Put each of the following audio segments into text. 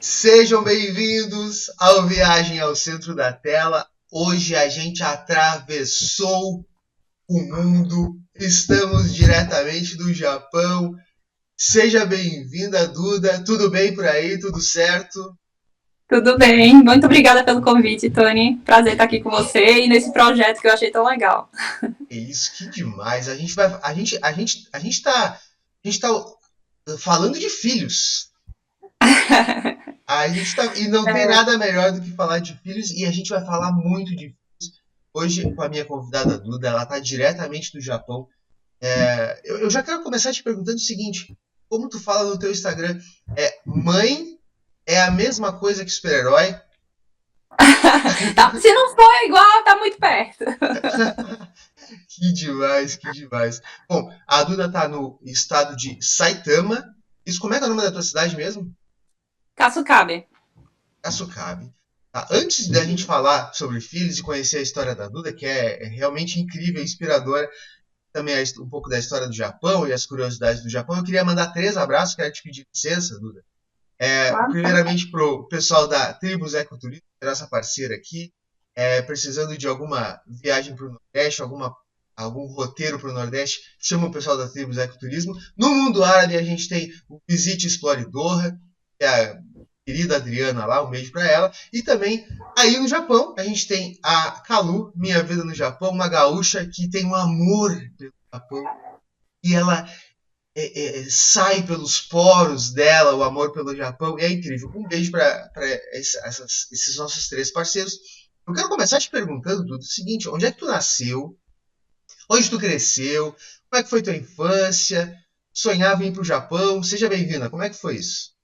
Sejam bem-vindos ao Viagem ao Centro da Tela. Hoje a gente atravessou o mundo, estamos diretamente do Japão. Seja bem-vinda, Duda. Tudo bem por aí? Tudo certo? Tudo bem, muito obrigada pelo convite, Tony. Prazer estar aqui com você e nesse projeto que eu achei tão legal. É isso, que demais. A gente tá falando de filhos. E não tem É, nada melhor do que falar de filhos, e a gente vai falar muito de filhos hoje com a minha convidada Duda. Ela está diretamente do Japão. Eu já quero começar te perguntando o seguinte: como tu fala no teu Instagram, mãe é a mesma coisa que super-herói? tá, se não for igual, tá muito perto. Que demais, que demais. Bom, a Duda tá no estado de Saitama. Isso, como é que é o nome da tua cidade mesmo? Kasukabe. Kasukabe. Tá, antes da gente falar sobre filhos e conhecer a história da Duda, que é realmente incrível e inspiradora, também um pouco da história do Japão e as curiosidades do Japão, eu queria mandar 3 abraços, quero te pedir licença, Duda. Claro. Primeiramente para o pessoal da Tribos Ecoturismo, que é nossa parceira aqui, precisando de alguma viagem para o Nordeste, algum roteiro para o Nordeste, chama o pessoal da Tribos Ecoturismo. No mundo árabe, a gente tem o Visite Explore Doha, que é a querida Adriana lá, um beijo para ela. E também, aí no Japão, a gente tem a Kalu, Minha Vida no Japão, uma gaúcha que tem um amor pelo Japão. E ela sai pelos poros dela o amor pelo Japão. E é incrível. Um beijo para esses nossos 3 parceiros. Eu quero começar te perguntando, Dudu, o seguinte: onde é que tu nasceu? Onde tu cresceu? Como é que foi tua infância? Sonhava em ir pro Japão? Seja bem-vinda. Como é que foi isso?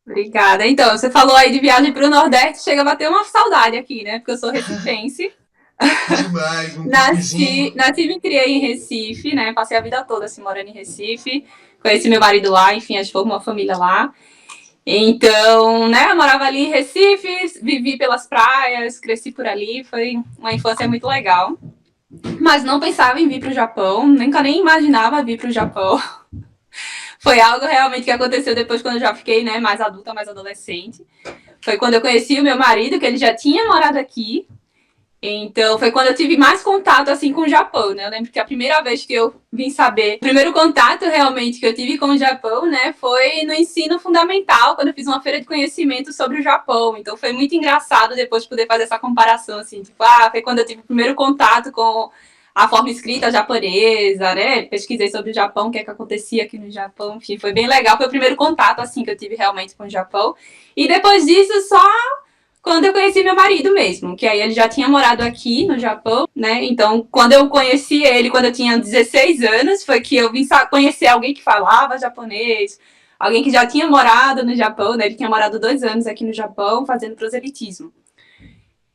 Obrigada. Então, você falou aí de viagem para o Nordeste, chega a bater uma saudade aqui, né? Porque eu sou recifense. Que demais, um Nasci, piquezinho. nasci e me criei em Recife, né? Passei a vida toda assim, morando em Recife. Conheci meu marido lá, enfim, a gente formou uma família lá. Então, né, eu morava ali em Recife, vivi pelas praias, cresci por ali, foi uma infância muito legal. Mas não pensava em vir para o Japão, nunca nem imaginava vir para o Japão. Foi algo realmente que aconteceu depois quando eu já fiquei, né, mais adulta, mais adolescente. Foi quando eu conheci o meu marido, que ele já tinha morado aqui. Então, foi quando eu tive mais contato, assim, com o Japão, né? Eu lembro que a primeira vez que eu vim saber, o primeiro contato realmente que eu tive com o Japão, né, foi no ensino fundamental, quando eu fiz uma feira de conhecimento sobre o Japão. Então, foi muito engraçado depois poder fazer essa comparação, assim, tipo, foi quando eu tive o primeiro contato com a forma escrita japonesa, né? Pesquisei sobre o Japão, o que é que acontecia aqui no Japão, enfim, foi bem legal. Foi o primeiro contato, assim, que eu tive realmente com o Japão. E depois disso, só quando eu conheci meu marido mesmo, que aí ele já tinha morado aqui no Japão, né? Então, quando eu conheci ele, quando eu tinha 16 anos, foi que eu vim conhecer alguém que falava japonês, alguém que já tinha morado no Japão, né? Ele tinha morado 2 anos aqui no Japão fazendo proselitismo.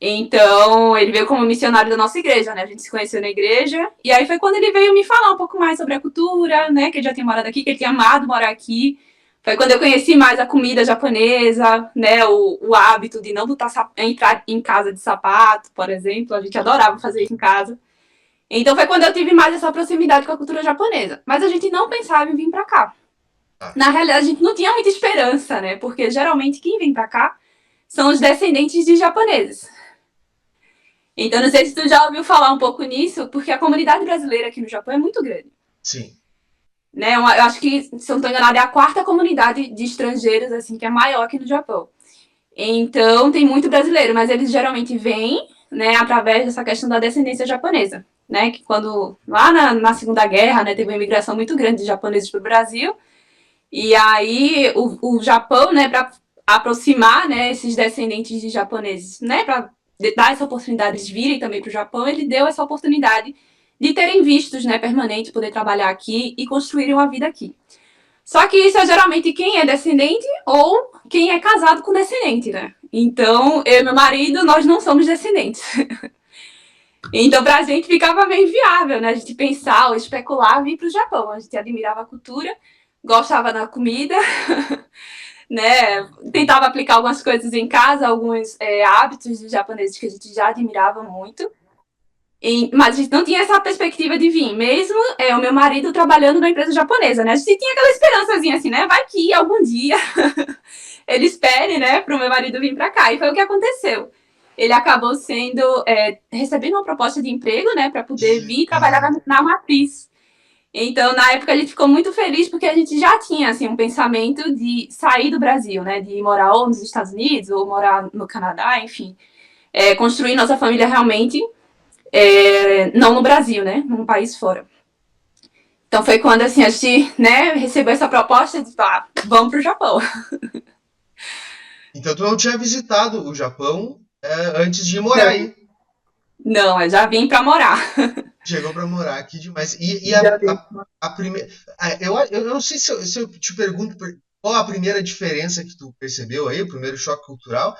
Então, ele veio como missionário da nossa igreja, né? A gente se conheceu na igreja. E aí foi quando ele veio me falar um pouco mais sobre a cultura, né? Que ele já tinha morado aqui, que ele tinha amado morar aqui. Foi quando eu conheci mais a comida japonesa, né? O hábito de não botar, entrar em casa de sapato, por exemplo. A gente adorava fazer isso em casa. Então foi quando eu tive mais essa proximidade com a cultura japonesa. Mas a gente não pensava em vir pra cá. Ah, Na realidade, a gente não tinha muita esperança, né? Porque geralmente quem vem pra cá são os descendentes de japoneses. Então, não sei se tu já ouviu falar um pouco nisso, porque a comunidade brasileira aqui no Japão é muito grande. sim. Né? Eu acho que, se eu não estou enganada, é a quarta comunidade de estrangeiros assim que é maior aqui no Japão. Então, tem muito brasileiro, mas eles geralmente vêm, né, através dessa questão da descendência japonesa. Né, que quando lá na Segunda Guerra, né, teve uma imigração muito grande de japoneses para o Brasil, e aí o Japão, né, para aproximar, né, esses descendentes de japoneses, né, para dar essa oportunidade de virem também para o Japão, ele deu essa oportunidade de terem vistos, né, permanentes, poder trabalhar aqui e construírem uma vida aqui. Só que isso é geralmente quem é descendente ou quem é casado com descendente, né? Então, eu e meu marido, nós não somos descendentes. Então, pra gente ficava meio inviável, né? A gente pensar ou especular vir pro Japão. A gente admirava a cultura, gostava da comida, né? Tentava aplicar algumas coisas em casa, alguns hábitos dos japoneses que a gente já admirava muito. Mas a gente não tinha essa perspectiva de vir, mesmo o meu marido trabalhando numa empresa japonesa, né? A gente tinha aquela esperançazinha assim, né? Vai que algum dia ele espere, né, para o meu marido vir para cá. E foi o que aconteceu. Ele acabou recebendo uma proposta de emprego, né, para poder Que vir trabalhar legal. na matriz. Então, na época, a gente ficou muito feliz porque a gente já tinha assim, um pensamento de sair do Brasil, né, de morar ou nos Estados Unidos ou morar no Canadá, enfim. Construir nossa família realmente não no Brasil, né, num país fora. Então foi quando assim, a gente, né, recebeu essa proposta de vamos para o Japão. Então tu não tinha visitado o Japão antes de morar Não, aí. não, eu já vim para morar. Chegou para morar aqui demais. E Já vim. a primeira. Eu não sei se eu te pergunto qual a primeira diferença que tu percebeu aí, o primeiro choque cultural,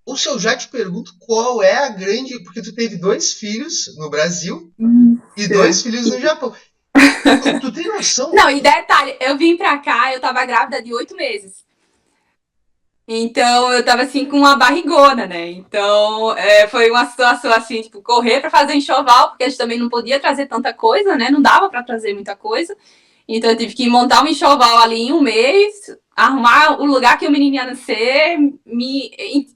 ou se eu já te pergunto qual é a grande. Porque tu teve dois filhos no Brasil e dois filhos no Japão. Tu tem noção? Não, e detalhe, eu vim pra cá, eu tava grávida de 8 meses. Então eu tava assim com uma barrigona, né? Então foi uma situação assim, tipo, correr pra fazer enxoval, porque a gente também não podia trazer tanta coisa, né? Não dava pra trazer muita coisa. Então eu tive que montar um enxoval ali em um mês, arrumar o lugar que o menino ia nascer, me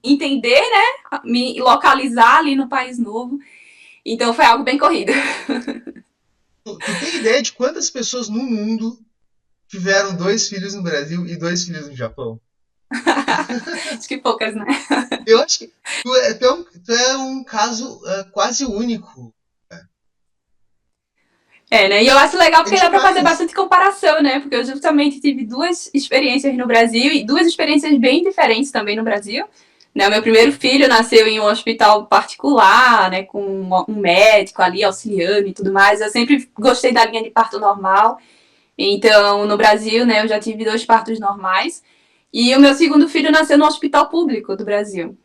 entender, né? Me localizar ali no país novo. Então foi algo bem corrido. Tu tem ideia de quantas pessoas no mundo tiveram dois filhos no Brasil e dois filhos no Japão? Acho que poucas, né? Eu acho que tu é um caso quase único. Né? E eu acho legal É porque dá pra fazer demais. bastante comparação, né? Porque eu justamente tive duas experiências no Brasil e duas experiências bem diferentes também no Brasil. Né? O meu primeiro filho nasceu em um hospital particular, né? Com um médico ali auxiliando e tudo mais. Eu sempre gostei da linha de parto normal. Então, no Brasil, né, eu já tive 2 partos normais. E o meu segundo filho nasceu no hospital público do Brasil.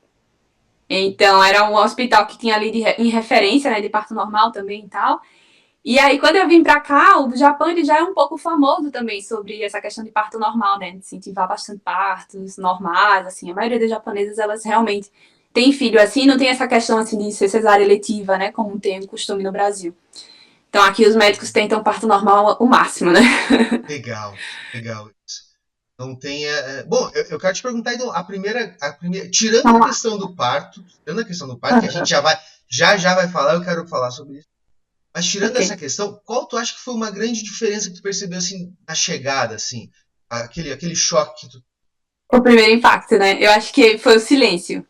Então, era um hospital que tinha ali em referência, né, de parto normal também e tal. E aí, quando eu vim pra cá, o Japão ele já é um pouco famoso também sobre essa questão de parto normal, né? De incentivar bastante partos normais, assim. A maioria das japonesas, elas realmente têm filho assim, não tem essa questão assim de ser cesárea eletiva, né? Como tem o costume no Brasil. Então aqui os médicos tentam parto normal o máximo, né? Legal, legal isso. Não tem. Bom, eu quero te perguntar então, tirando a Vamos lá. questão do parto, que a gente já vai falar, eu quero falar sobre isso. Mas tirando Ok. essa questão, qual tu acha que foi uma grande diferença que tu percebeu assim na chegada, assim, aquele choque que tu. O primeiro impacto, né? Eu acho que foi o silêncio.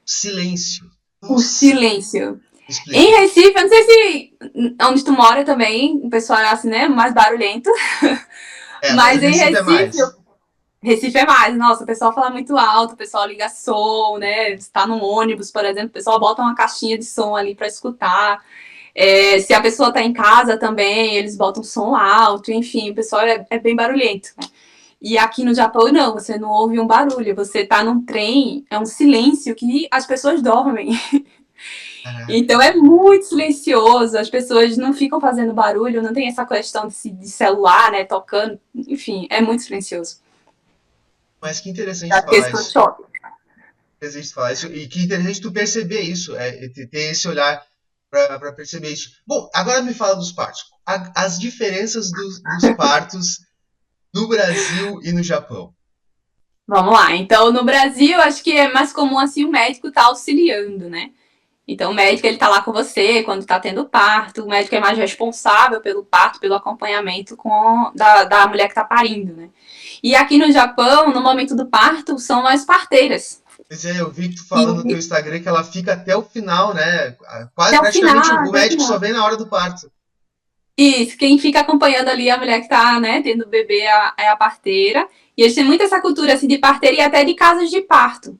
Silêncio. O Nossa, silêncio. Em explica. Recife, eu não sei se onde tu mora também, o pessoal é assim, né? Mais barulhento. Mas Mas em Recife é Recife, mais. Recife é mais, nossa, o pessoal fala muito alto, o pessoal liga som, né? Está num ônibus, por exemplo, o pessoal bota uma caixinha de som ali para escutar. Se a pessoa tá em casa também, eles botam som alto, enfim, o pessoal é bem barulhento. Né? E aqui no Japão, não, você não ouve um barulho, você tá num trem, é um silêncio que as pessoas dormem. Caraca. Então é muito silencioso, as pessoas não ficam fazendo barulho, não tem essa questão de celular, né, tocando, enfim, é muito silencioso. Mas que interessante Já que falar esse foi o isso. choque. Interessante falar isso. E que interessante tu perceber isso, ter esse olhar para perceber isso. Bom, agora me fala dos partos. As diferenças dos partos no Brasil e no Japão. Vamos lá. Então, no Brasil, acho que é mais comum assim o médico estar auxiliando, né? Então, o médico ele tá lá com você quando tá tendo parto. O médico é mais responsável pelo parto, pelo acompanhamento da mulher que tá parindo, né? E aqui no Japão, no momento do parto, são as parteiras. Pois é, eu vi que tu falando no teu E Instagram que ela fica até o final, né? Quase até o praticamente final, o até o médico só final. vem na hora do parto. Isso, quem fica acompanhando ali a mulher que tá, né, tendo o bebê é a parteira. E eles têm muito essa cultura assim de parteira e até de casas de parto.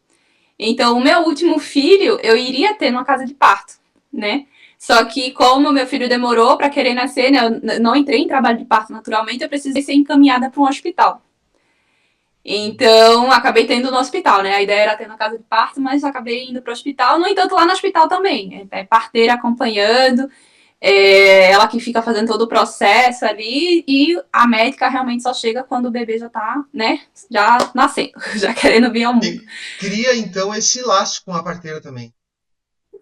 Então, o meu último filho, eu iria ter numa casa de parto, né? Só que como meu filho demorou para querer nascer, né, eu não entrei em trabalho de parto naturalmente, eu precisei ser encaminhada para um hospital. Então, acabei tendo no hospital, né? A ideia era ter na casa de parto, mas acabei indo para o hospital. No entanto, lá no hospital também. É parteira acompanhando, ela que fica fazendo todo o processo ali, e a médica realmente só chega quando o bebê já tá, né? Já nascendo, já querendo vir ao mundo. E cria então esse laço com a parteira também.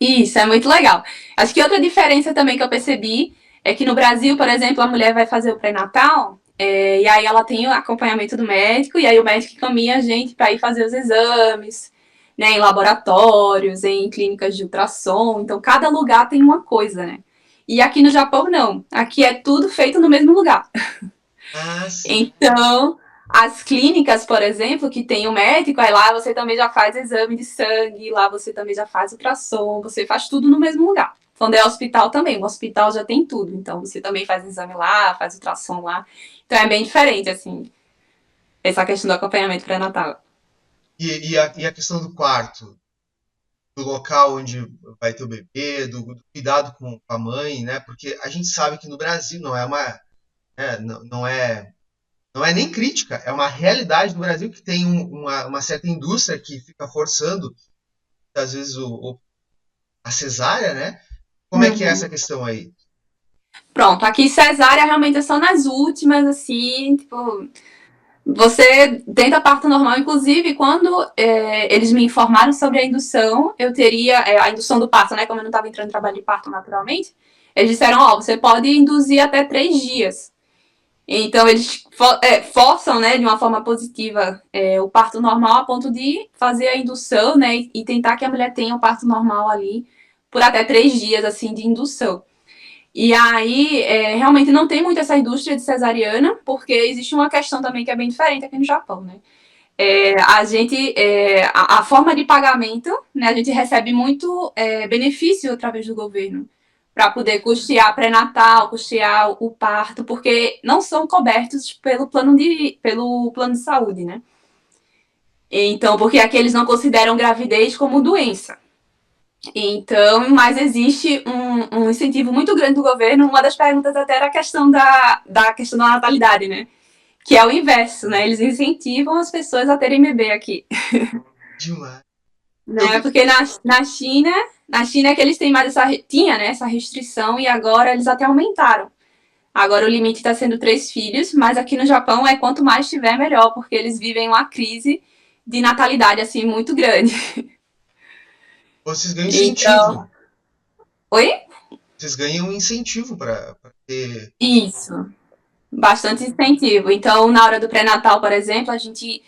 Isso, é muito legal. Acho que outra diferença também que eu percebi é que no Brasil, por exemplo, a mulher vai fazer o pré-natal, e aí ela tem o acompanhamento do médico, e aí o médico encaminha a gente para ir fazer os exames, né, em laboratórios, em clínicas de ultrassom. Então, cada lugar tem uma coisa, né? E aqui no Japão, não. Aqui é tudo feito no mesmo lugar. Ah, sim. Então, as clínicas, por exemplo, que tem o médico, aí lá você também já faz exame de sangue, lá você também já faz ultrassom, você faz tudo no mesmo lugar. Quando é hospital também, o hospital já tem tudo. Então, você também faz exame lá, faz ultrassom lá. Então, é bem diferente, assim, essa questão do acompanhamento pré-natal. E a questão do quarto, do local onde vai ter o bebê, do cuidado com a mãe, né? Porque a gente sabe que no Brasil não é uma, não é nem crítica, é uma realidade do Brasil que tem uma certa indústria que fica forçando, às vezes, a cesárea, né? Como é que é essa Uhum. questão aí? Pronto, aqui cesárea realmente é só nas últimas, assim, tipo, você tenta parto normal, inclusive, quando eles me informaram sobre a indução, eu teria a indução do parto, né? Como eu não estava entrando em trabalho de parto naturalmente, eles disseram, ó, você pode induzir até 3 dias. Então, eles forçam, né, de uma forma positiva, o parto normal a ponto de fazer a indução, né, e tentar que a mulher tenha o parto normal ali por até 3 dias, assim, de indução. E aí, realmente não tem muito essa indústria de cesariana, porque existe uma questão também que é bem diferente aqui no Japão, né? A forma de pagamento, né? A gente recebe muito benefício através do governo para poder custear pré-natal, custear o parto, porque não são cobertos pelo plano de saúde, né? Então, porque aqui eles não consideram gravidez como doença. Então, mas existe um incentivo muito grande do governo. Uma das perguntas até era a questão da questão da natalidade, né? Que é o inverso, né? Eles incentivam as pessoas a terem bebê aqui. Demais. Eu Né? vi que Porque na China é que eles têm mais tinha, né, essa restrição e agora eles até aumentaram. Agora o limite está sendo 3 filhos, mas aqui no Japão é quanto mais tiver, melhor, porque eles vivem uma crise de natalidade, assim, muito grande. vocês ganham Então, incentivo. oi? Vocês ganham incentivo para ter. Isso. Bastante incentivo. Então, na hora do pré-natal, por exemplo, a gente,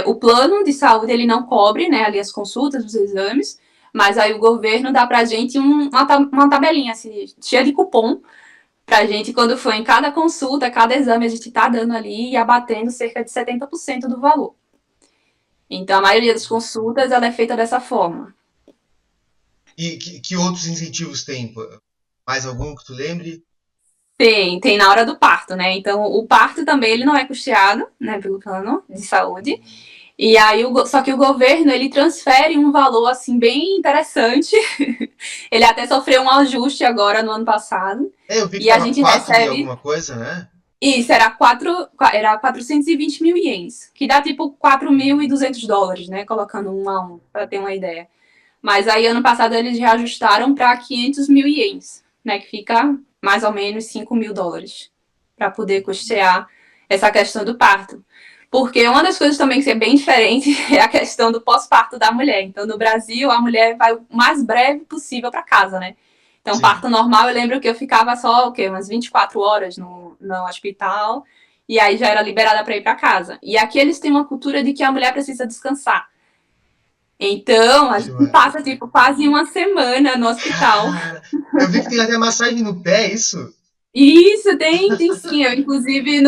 o plano de saúde ele não cobre, né, ali as consultas, os exames, mas aí o governo dá pra gente uma tabelinha assim, cheia de cupom pra gente, quando for em cada consulta, cada exame, a gente tá dando ali e abatendo cerca de 70% do valor. Então, a maioria das consultas ela é feita dessa forma. E que outros incentivos tem? Pô? Mais algum que tu lembre? Tem na hora do parto, né? Então, o parto também ele não é custeado, né, pelo plano de saúde. E aí, só que o governo, ele transfere um valor, assim, bem interessante. Ele até sofreu um ajuste agora no ano passado. É, eu vi que E a tava gente 4 e recebe. alguma coisa, né? Isso, era 420 mil ienes, que dá tipo 4.200 dólares, né? Colocando um a um, para ter uma ideia. Mas aí, ano passado, eles reajustaram para 500 mil ienes, né? Que fica mais ou menos 5 mil dólares, para poder custear essa questão do parto. Porque uma das coisas também que é bem diferente é a questão do pós-parto da mulher. Então, no Brasil, a mulher vai o mais breve possível para casa, né? Então, Sim. parto normal, eu lembro que eu ficava só, o quê? Umas 24 horas no hospital, e aí já era liberada para ir para casa. E aqui eles têm uma cultura de que a mulher precisa descansar. Então, a gente Demais. passa, tipo, quase uma semana no hospital. Cara, eu vi que tem até massagem no pé, isso? E isso tem sim. Eu, inclusive,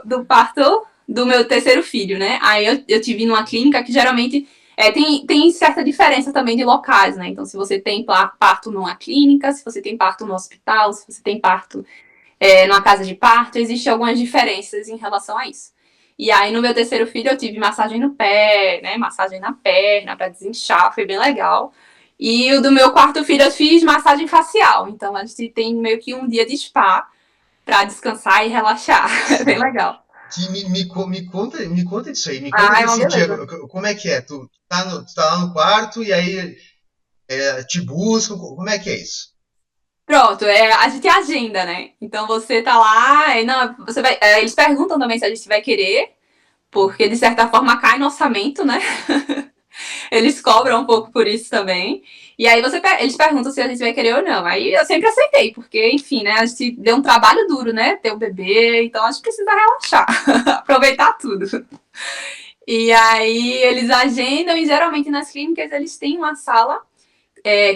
do parto do meu terceiro filho, né? Aí eu tive numa clínica que geralmente tem certa diferença também de locais, né? Então, se você tem parto numa clínica, se você tem parto no hospital, se você tem parto numa casa de parto, existem algumas diferenças em relação a isso. E aí, no meu terceiro filho, eu tive massagem no pé, né? Massagem na perna, pra desinchar, foi bem legal. E o do meu quarto filho, eu fiz massagem facial. Então, a gente tem meio que um dia de spa pra descansar e relaxar. É bem Sim. legal. Me conta disso aí, me conta Ah, é uma desse dia. beleza. Como é que é? Tu tá lá no quarto e aí te buscam, como é que é isso? Pronto, a gente agenda, né? Então você tá lá, não, você vai, eles perguntam também se a gente vai querer, porque de certa forma cai no orçamento, né? Eles cobram um pouco por isso também. E aí eles perguntam se a gente vai querer ou não. Aí eu sempre aceitei, porque, enfim, né? A gente deu um trabalho duro, né? Ter o bebê, então a gente precisa relaxar, aproveitar tudo. E aí eles agendam e geralmente nas clínicas eles têm uma sala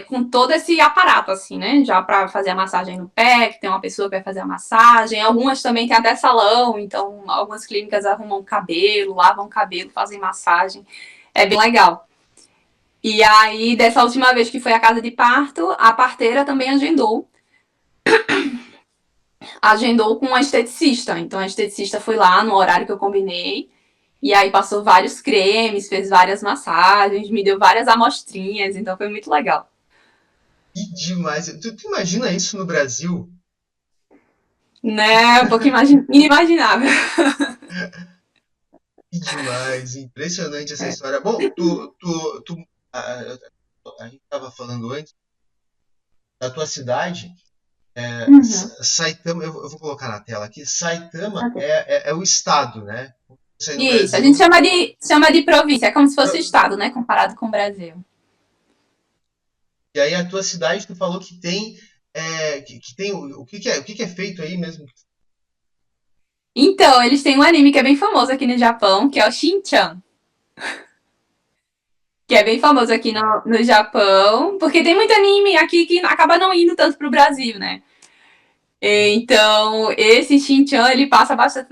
com todo esse aparato, assim, né? Já para fazer a massagem no pé, que tem uma pessoa que vai fazer a massagem. Algumas também tem até salão, então algumas clínicas arrumam cabelo, lavam cabelo, fazem massagem. É bem legal. E aí, dessa última vez que foi a casa de parto, a parteira também agendou com a esteticista. Então a esteticista foi lá no horário que eu combinei. E aí passou vários cremes, fez várias massagens, me deu várias amostrinhas, então foi muito legal. Que demais. Tu imagina isso no Brasil? Né? Um pouco inimaginável. Que demais. Impressionante essa história. Bom, a, a gente estava falando antes da tua cidade. Uhum. Saitama, eu vou colocar na tela aqui. Saitama Okay. é o estado, né? Isso aí no Isso, a gente Brasil. chama de província, é como se fosse estado, né? Comparado com o Brasil. E aí a tua cidade, tu falou que tem. Que tem o que é feito aí mesmo? Então, eles têm um anime que é bem famoso aqui no Japão, que é o Shin-chan. Que é bem famoso aqui no Japão, porque tem muito anime aqui que acaba não indo tanto pro Brasil, né? Então, esse Shin-chan, ele passa bastante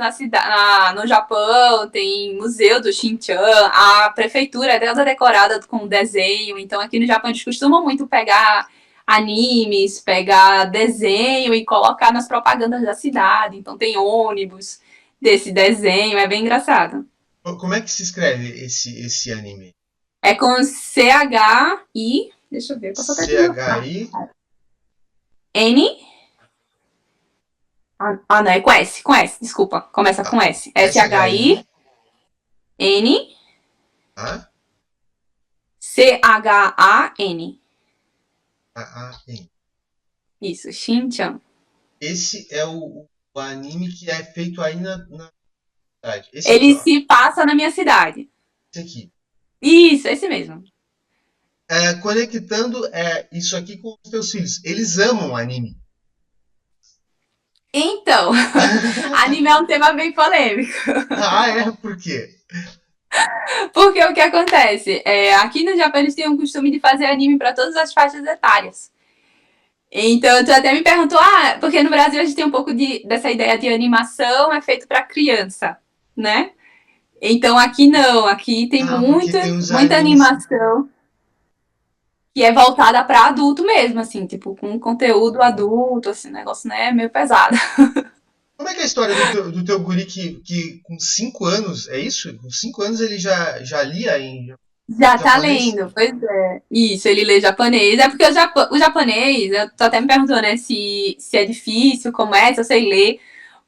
no Japão, tem museu do Shin-chan, a prefeitura é toda decorada com desenho, então aqui no Japão eles costumam muito pegar animes, pegar desenho e colocar nas propagandas da cidade, então tem ônibus desse desenho, é bem engraçado. Como é que se escreve esse anime? É com CHI, deixa eu ver, posso até te mostrar. CHI? N, não, é com S, desculpa, começa com S. SHI? SHI, N, A? CHAN. A-A-N. Isso, Shin-chan. Esse é o anime que é feito aí na cidade. Esse aqui, Ele ó. se passa na minha cidade. Esse aqui. Isso, esse mesmo. Conectando isso aqui com os teus filhos. Eles amam anime. Então, anime é um tema bem polêmico. Ah, é? Por quê? Porque o que acontece? Aqui no Japão eles têm o costume de fazer anime para todas as faixas etárias. Então, tu até me perguntou, porque no Brasil a gente tem um pouco dessa ideia de animação é feito para criança, né? Então aqui não, aqui tem Ah, porque muita, tem os muita animes. animação que é voltada para adulto mesmo, assim, tipo, com conteúdo adulto, assim, negócio, né, meio pesado. Como é que é a história do teu guri que com 5 anos, é isso? Com 5 anos ele já lia em Já tá japonês? lendo, pois é. Isso, ele lê japonês. É porque o japonês, eu tô até me perguntando, né, se é difícil, como é, se eu sei ler,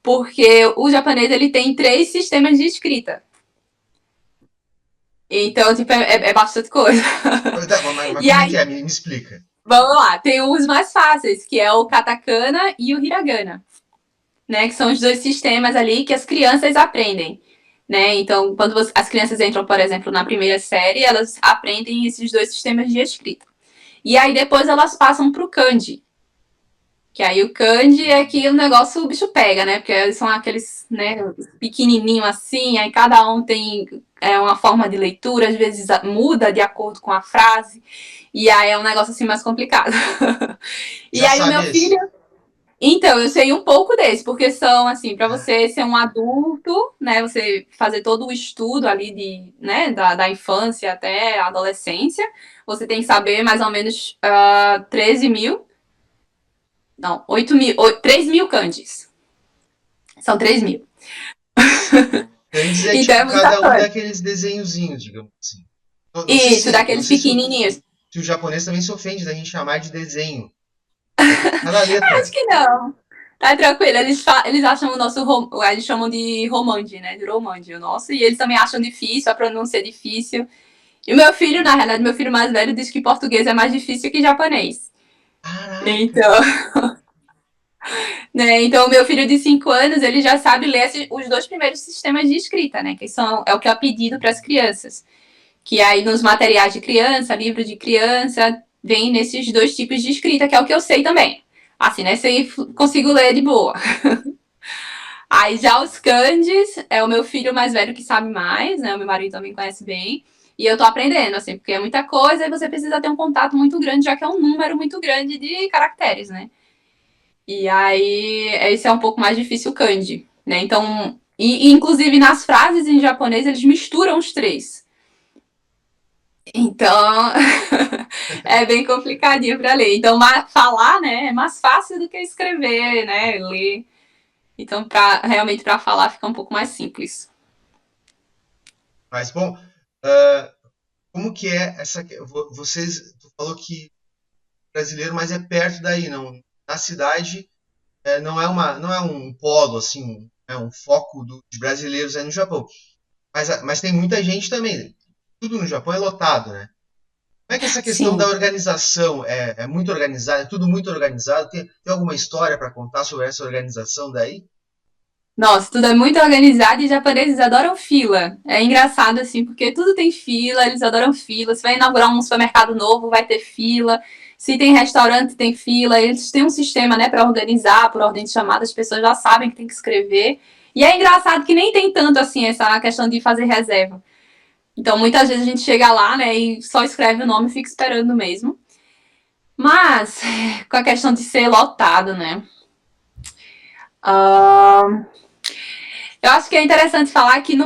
porque o japonês, ele tem 3 sistemas de escrita. Então, tipo, é bastante coisa. Mas E como é que aí, é? Me explica. vamos lá, tem os mais fáceis, que é o katakana e o hiragana, né, que são os 2 sistemas ali que as crianças aprendem. Né? Então, quando as crianças entram, por exemplo, na primeira série, elas aprendem esses 2 sistemas de escrita. E aí depois elas passam pro kanji. Que aí o kanji é que o negócio o bicho pega, né? Porque eles são aqueles, né, pequenininho assim, aí cada um tem uma forma de leitura, às vezes muda de acordo com a frase, e aí é um negócio assim mais complicado. E Já aí o sabe meu filho, esse? então, eu sei um pouco desse, porque são, assim, para você ser um adulto, né, você fazer todo o estudo ali né, da infância até a adolescência, você tem que saber mais ou menos 13 mil, não, 8 mil, 3 mil kanjis. São 3 mil. Antes é Então tipo é muita cada um coisa. daqueles desenhozinhos, digamos assim. Não sei Isso, se, não daqueles sei se, pequenininhos. se o japonês também se ofende da gente chamar de desenho. Cada Acho letra. que não. Tá tranquilo, eles acham o nosso, eles chamam de romanji, né, de romanji o nosso, e eles também acham difícil, a pronúncia é difícil. E meu filho, na realidade, meu filho mais velho diz que português é mais difícil que japonês. Caraca! Então, né, então o meu filho de 5 anos, ele já sabe ler os 2 primeiros sistemas de escrita, né, que é o que é pedido para as crianças. Que aí nos materiais de criança, livro de criança, vem nesses dois tipos de escrita, que é o que eu sei também. Assim, né? Sei, consigo ler de boa. Aí já os kanjis, é o meu filho mais velho que sabe mais, né? O meu marido também conhece bem. E eu tô aprendendo, assim, porque é muita coisa e você precisa ter um contato muito grande, já que é um número muito grande de caracteres, né? E aí, esse é um pouco mais difícil o kanji, né? Então, e inclusive nas frases em japonês, eles misturam os três. Então, é bem complicadinho para ler. Então, falar, né, é mais fácil do que escrever, né, ler. Então, realmente para falar fica um pouco mais simples. Mas, bom, como que é essa... Vocês, tu falou que brasileiro, mas é perto daí, não? Na cidade, não é um polo, assim, é um foco dos brasileiros aí no Japão. Mas tem muita gente também. Tudo no Japão é lotado, né? Como é que é essa questão da Sim. organização é muito organizada, é tudo muito organizado? Tem alguma história para contar sobre essa organização daí? Nossa, tudo é muito organizado e os japoneses adoram fila. É engraçado, assim, porque tudo tem fila, eles adoram fila. Se vai inaugurar um supermercado novo, vai ter fila. Se tem restaurante, tem fila. Eles têm um sistema, né, para organizar, por ordem de chamada, as pessoas já sabem que tem que escrever. E é engraçado que nem tem tanto, assim, essa questão de fazer reserva. Então, muitas vezes a gente chega lá, né, e só escreve o nome e fica esperando mesmo. Mas, com a questão de ser lotado, né? Uh, eu acho que é interessante falar que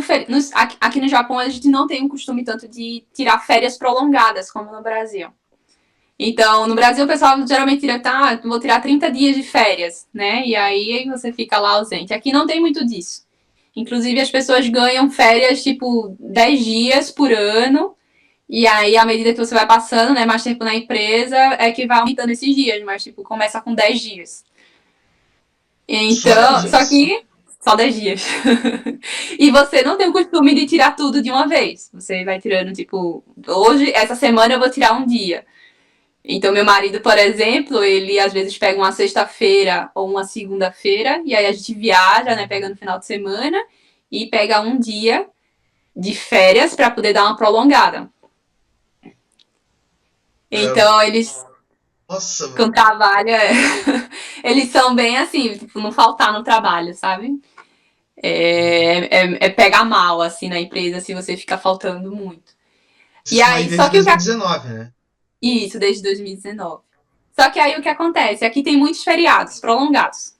aqui no Japão a gente não tem um costume tanto de tirar férias prolongadas, como no Brasil. Então, no Brasil o pessoal geralmente tira, tá, vou tirar 30 dias de férias, né? E aí você fica lá ausente. Aqui não tem muito disso. Inclusive as pessoas ganham férias tipo 10 dias por ano. E aí, à medida que você vai passando, né, mais tempo na empresa, é que vai aumentando esses dias, mas tipo, começa com 10 dias. Só 10 Então, só dias? que só 10 dias. E você não tem o costume de tirar tudo de uma vez. Você vai tirando, tipo, hoje, essa semana eu vou tirar um dia. Então, meu marido, por exemplo, ele às vezes pega uma sexta-feira ou uma segunda-feira, e aí a gente viaja, né, pega no final de semana, e pega um dia de férias para poder dar uma prolongada. Ah, Então, eles, nossa, com trabalho, eles são bem assim, tipo, não faltar no trabalho, sabe? É pegar mal, assim, na empresa, se você ficar faltando muito. vocês E estão aí aí, desde só que o que... 2019, né? Isso, desde 2019. Só que aí o que acontece? Aqui tem muitos feriados prolongados.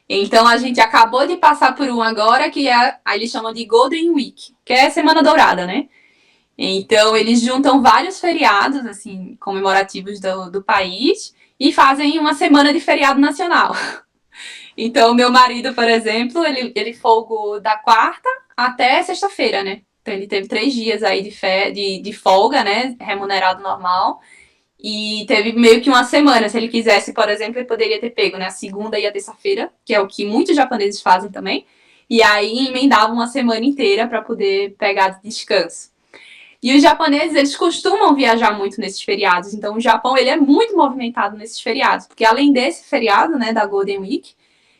Então a gente acabou de passar por um agora que aí eles chamam de Golden Week, que é a Semana Dourada, né? Então eles juntam vários feriados, assim, comemorativos do país e fazem uma semana de feriado nacional. Então meu marido, por exemplo, ele folgou da quarta até sexta-feira, né? Então ele teve 3 dias aí de folga, né? Remunerado normal. E teve meio que uma semana. Se ele quisesse, por exemplo, ele poderia ter pego, né, a segunda e a terça-feira, que é o que muitos japoneses fazem também. E aí emendava uma semana inteira para poder pegar de descanso. E os japoneses, eles costumam viajar muito nesses feriados. Então, o Japão, ele é muito movimentado nesses feriados. Porque além desse feriado, né, da Golden Week,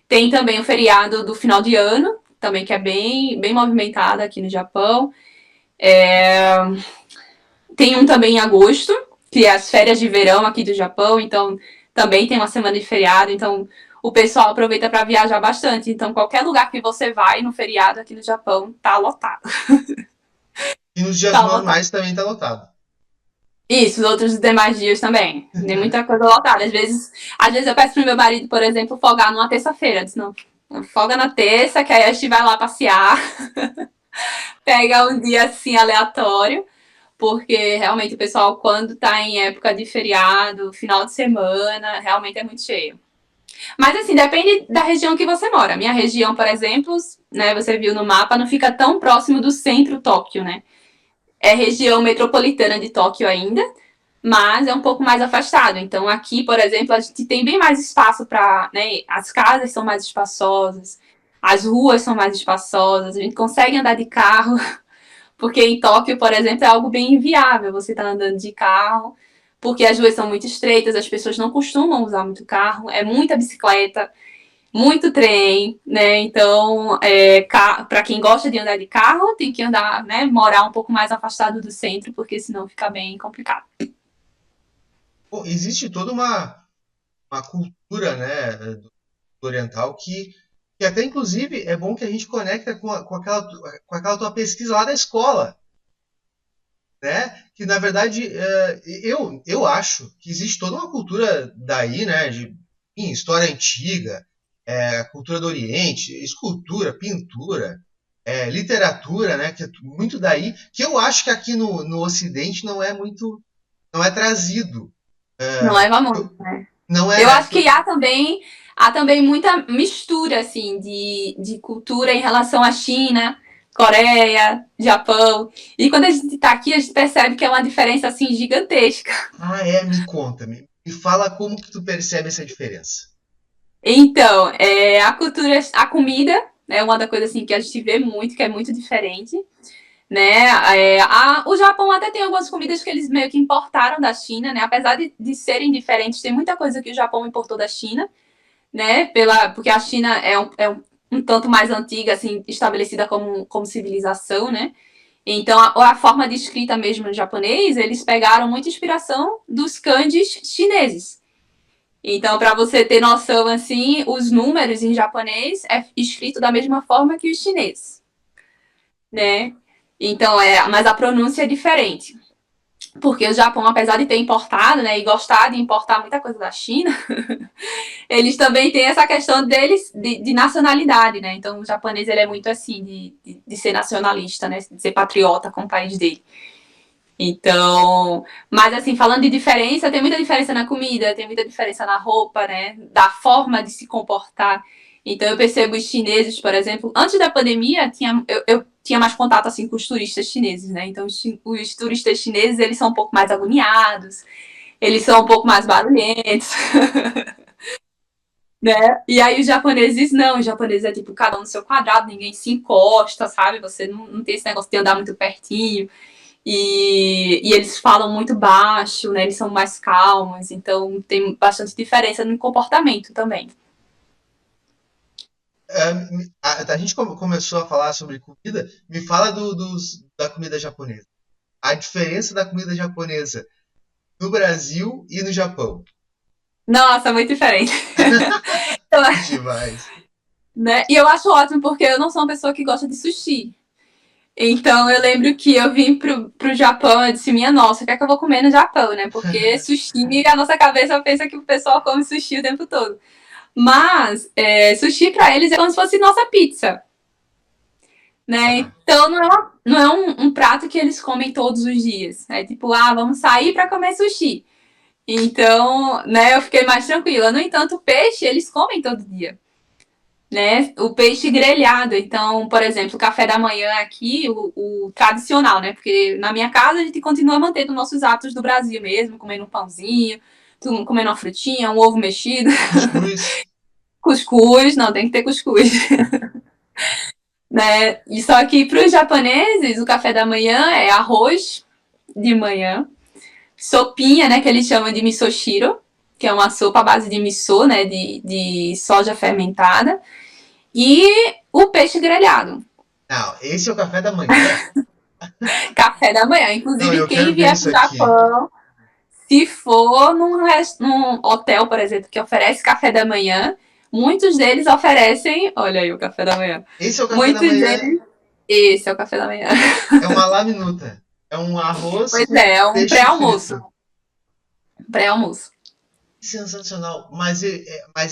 tem também o feriado do final de ano, também que é bem movimentado aqui no Japão. Tem um também em agosto, que é as férias de verão aqui do Japão, então também tem uma semana de feriado, então o pessoal aproveita para viajar bastante. Então qualquer lugar que você vai no feriado aqui no Japão tá lotado. E nos dias Tá lotado. normais também tá lotado. Isso, os outros demais dias também. Tem muita coisa lotada. Às vezes eu peço pro meu marido, por exemplo, folgar numa terça-feira. Eu disse, não, folga na terça, que aí a gente vai lá passear, pega um dia assim aleatório. Porque realmente o pessoal, quando tá em época de feriado, final de semana, realmente é muito cheio. Mas assim, depende da região que você mora. Minha região, por exemplo, né, você viu no mapa, não fica tão próximo do centro Tóquio, né? É região metropolitana de Tóquio ainda, mas é um pouco mais afastado. Então aqui, por exemplo, a gente tem bem mais espaço para, né, as casas são mais espaçosas, as ruas são mais espaçosas, a gente consegue andar de carro. Porque em Tóquio, por exemplo, é algo bem inviável você estar andando de carro, porque as ruas são muito estreitas, as pessoas não costumam usar muito carro, é muita bicicleta, muito trem, né? Então, para quem gosta de andar de carro, tem que andar, né? Morar um pouco mais afastado do centro, porque senão fica bem complicado. Bom, existe toda uma cultura, né, do oriental que até inclusive é bom que a gente conecta com aquela tua pesquisa lá da escola, né? Que na verdade eu acho que existe toda uma cultura daí, né? De história antiga, cultura do Oriente, escultura, pintura, literatura, né? Que é muito daí, que eu acho que aqui no Ocidente não é trazido. Não É, leva muito, né? não é, Eu né? acho que há também muita mistura, assim, de cultura em relação à China, Coreia, Japão. E quando a gente está aqui, a gente percebe que é uma diferença, assim, gigantesca. Me conta, me fala como que tu percebe essa diferença. Então, a cultura, a comida é uma das coisas assim que a gente vê muito, que é muito diferente, né? O Japão até tem algumas comidas que eles meio que importaram da China, né? Apesar de serem diferentes, tem muita coisa que o Japão importou da China, né? Porque a China é um tanto mais antiga, assim, estabelecida como civilização, né? Então, a forma de escrita mesmo no japonês, eles pegaram muita inspiração dos kanjis chineses. Então, para você ter noção, assim, os números em japonês é escrito da mesma forma que os chineses, né? Então, mas a pronúncia é diferente. Porque o Japão, apesar de ter importado, né, e gostar de importar muita coisa da China, eles também têm essa questão deles de nacionalidade, né? Então, o japonês ele é muito assim, de ser nacionalista, né? De ser patriota com o país dele. Então, mas assim, falando de diferença, tem muita diferença na comida, tem muita diferença na roupa, né? Da forma de se comportar. Então, eu percebo os chineses, por exemplo, antes da pandemia, eu tinha mais contato assim com os turistas chineses, né? Então, os turistas chineses, eles são um pouco mais agoniados, eles são um pouco mais barulhentos, né? E aí os japoneses não, os japoneses é tipo cada um no seu quadrado, ninguém se encosta, sabe? Você não tem esse negócio de andar muito pertinho. E eles falam muito baixo, né? Eles são mais calmos, então tem bastante diferença no comportamento também. A gente começou a falar sobre comida, me fala da comida japonesa. A diferença da comida japonesa no Brasil e no Japão. Nossa, muito diferente. Demais. Né? E eu acho ótimo porque eu não sou uma pessoa que gosta de sushi. Então eu lembro que eu vim pro Japão, eu disse, minha nossa, o que é que eu vou comer no Japão, né? Porque sushi, a nossa cabeça pensa que o pessoal come sushi o tempo todo. Mas sushi pra eles é como se fosse nossa pizza. Né? Tá. Então não é um prato que eles comem todos os dias. É tipo, vamos sair para comer sushi. Então, né, eu fiquei mais tranquila. No entanto, o peixe eles comem todo dia. Né? O peixe grelhado. Então, por exemplo, o café da manhã aqui, o tradicional, né? Porque na minha casa a gente continua mantendo nossos hábitos do Brasil mesmo, comendo um pãozinho, comendo uma frutinha, um ovo mexido, Cuscuz. cuscuz, não, tem que ter cuscuz. Né? E só que para os japoneses, o café da manhã é arroz de manhã, sopinha, né, que eles chamam de misoshiro, que é uma sopa à base de miso, né, de soja fermentada, e o peixe grelhado. Não, esse é o café da manhã? Café da manhã. Não, Inclusive, eu quem quero ver vier para isso o aqui. Japão, se for num hotel, por exemplo, que oferece café da manhã, muitos deles oferecem. Olha aí o café da manhã. Esse é o café da Muitos manhã, deles. Esse é o café da manhã. é uma laminuta. É um arroz Pois com é um peixe pré-almoço. frito. Pré-almoço. Sensacional. Mas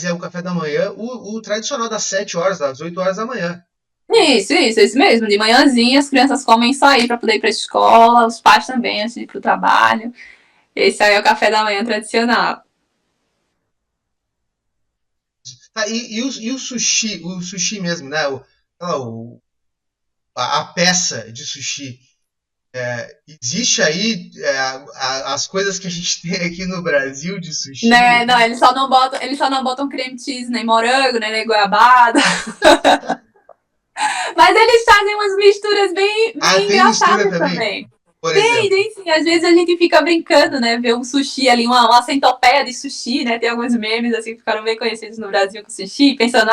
é o café da manhã, o tradicional das 7 horas, das 8 horas da manhã. Isso mesmo. De manhãzinha as crianças comem só aí para poder ir para a escola, os pais também antes de ir para o trabalho. Esse aí é o café da manhã tradicional. Tá, e o sushi mesmo, né? A peça de sushi. Existe aí as coisas que a gente tem aqui no Brasil de sushi? Né? Não, eles só não botam creme cheese, nem morango, nem goiabada. Mas eles fazem umas misturas bem, Ah, bem tem mistura engraçadas também, também. por exemplo. Tem sim. Às vezes a gente fica brincando, né? Ver um sushi ali, uma centopeia de sushi, né? Tem alguns memes assim que ficaram bem conhecidos no Brasil com sushi, pensando,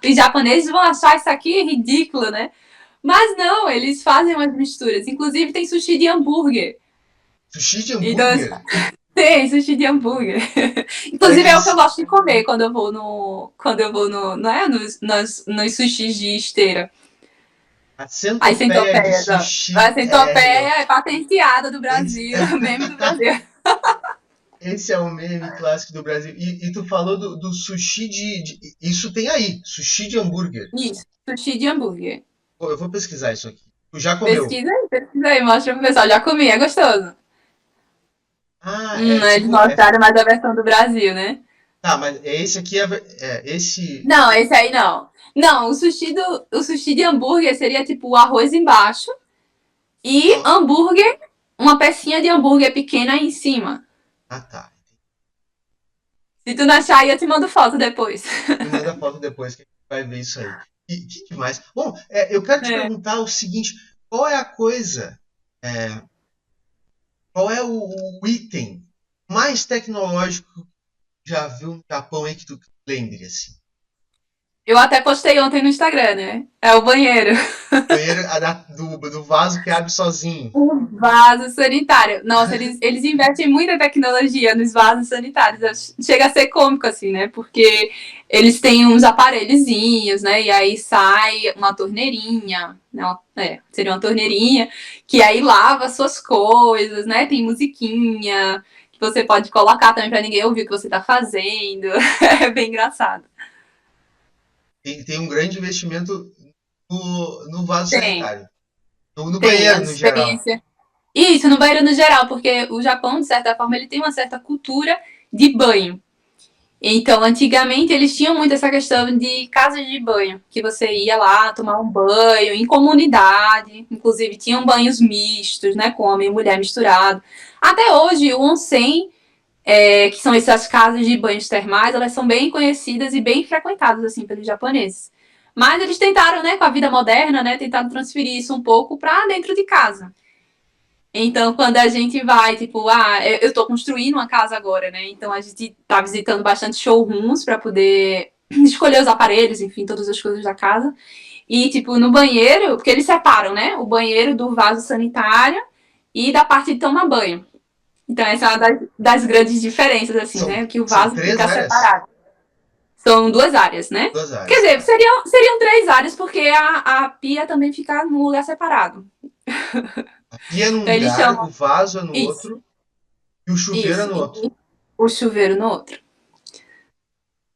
os japoneses vão achar isso aqui ridículo, né? Mas não, eles fazem umas misturas. Inclusive tem sushi de hambúrguer. Sushi de Então, hambúrguer? Tem sushi de hambúrguer. É Inclusive é o que eu aqueles gosto de comer quando eu vou no, não é, nos sushis de esteira. a As centopeia de centopeias, ó. A sushi. centopeia é patenteada do Esse, Brasil, meme do Brasil. esse é o meme clássico do Brasil. E tu falou do sushi Isso tem aí, sushi de hambúrguer. Isso, sushi de hambúrguer. Pô, eu vou pesquisar isso aqui. Tu já comeu? Pesquisa aí, mostra pro pessoal. Já comi, é gostoso. Ah, é Eles tipo. mostraram mais a versão do Brasil, né? Tá, mas esse aqui esse. Não, esse aí não. Não, o sushi de hambúrguer seria tipo o arroz embaixo e Ó, hambúrguer, uma pecinha de hambúrguer pequena aí em cima. ah, tá. Se tu não achar aí, eu te mando foto depois. Me manda foto depois que a gente vai ver isso aí. E que demais. Bom, eu quero te É. perguntar o seguinte: qual é a coisa, é, qual é o item mais tecnológico que já viu no Japão aí que tu lembre, assim? Eu até postei ontem no Instagram, né? É o banheiro. Banheiro do vaso que abre sozinho. O vaso sanitário. Nossa, eles investem muita tecnologia nos vasos sanitários. Chega a ser cômico, assim, né? Porque eles têm uns aparelhozinhos, né? E aí sai uma torneirinha. Não, seria uma torneirinha que aí lava suas coisas, né? Tem musiquinha que você pode colocar também pra ninguém ouvir o que você tá fazendo. É bem engraçado. Tem um grande investimento no vaso Tem, sanitário. No tem. A banheiro, no geral. experiência. Isso, no banheiro no geral, porque o Japão, de certa forma, ele tem uma certa cultura de banho. Então, antigamente, eles tinham muito essa questão de casas de banho, que você ia lá tomar um banho em comunidade, inclusive tinham banhos mistos, né, com homem e mulher misturado. Até hoje, o onsen, que são essas casas de banhos termais, elas são bem conhecidas e bem frequentadas, assim, pelos japoneses. Mas eles tentaram, né, com a vida moderna, né, tentaram transferir isso um pouco para dentro de casa. Então, quando a gente vai, tipo, eu tô construindo uma casa agora, né? Então a gente tá visitando bastante showrooms para poder escolher os aparelhos, enfim, todas as coisas da casa. E, tipo, no banheiro, porque eles separam, né? O banheiro do vaso sanitário e da parte de tomar banho. Então, essa é uma das grandes diferenças, assim, São, né? Que o são vaso três fica áreas? separado. São duas áreas, né? Duas Quer áreas, dizer, tá. seriam três áreas, porque a pia também fica num lugar separado. A pia num Então, eles lugar, o chamam vaso é no isso. outro e o chuveiro é Isso. no outro. E o chuveiro no outro.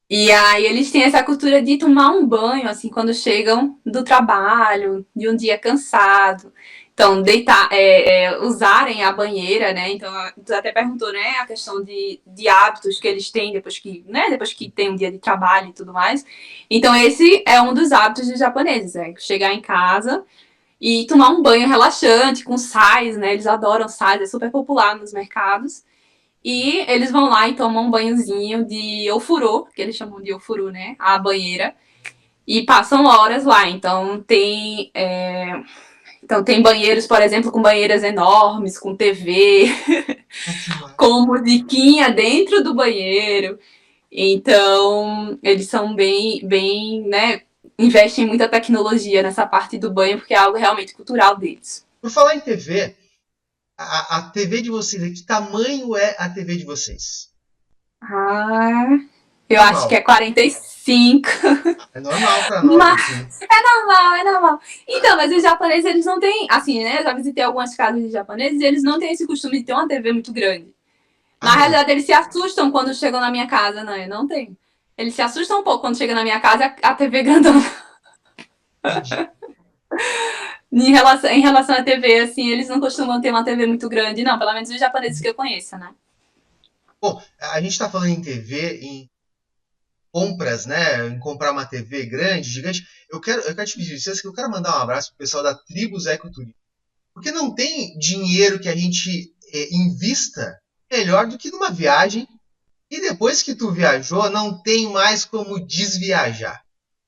E aí eles têm essa cultura de tomar um banho, assim, quando chegam do trabalho, de um dia cansado. Então, usarem a banheira, né? Então, tu até perguntou, né, a questão de hábitos que eles têm depois que tem um dia de trabalho e tudo mais. Então, esse é um dos hábitos dos japoneses, chegar em casa e tomar um banho relaxante com sais, né? Eles adoram sais, é super popular nos mercados. E eles vão lá e tomam um banhozinho de ofurô, que eles chamam de ofurô, né? A banheira. E passam horas lá. Então tem banheiros, por exemplo, com banheiras enormes, com TV, Ah, que massa. com musiquinha dentro do banheiro. Então, eles são bem, né? Investem muita tecnologia nessa parte do banho, porque é algo realmente cultural deles. Por falar em TV, a TV de vocês, que tamanho é a TV de vocês? Ah, eu acho que é Normal. 45. É normal pra nós Mas aqui. normal, é normal. Então, mas os japoneses, eles não têm, assim, né? Eu já visitei algumas casas de japoneses e eles não têm esse costume de ter uma TV muito grande. Ah, Na não. realidade, eles se assustam quando chegam na minha casa, né? Não tem. Eles se assustam um pouco quando chega na minha casa a TV grandona. Entendi. Em relação à TV, assim, eles não costumam ter uma TV muito grande, não. Pelo menos os japoneses que eu conheço, né? Bom, a gente tá falando em TV, em compras, né? Em comprar uma TV grande, gigante. Eu quero te pedir licença que eu quero mandar um abraço pro pessoal da Tribus Ecoturismo. Porque não tem dinheiro que a gente invista melhor do que numa viagem. E depois que tu viajou, não tem mais como desviajar.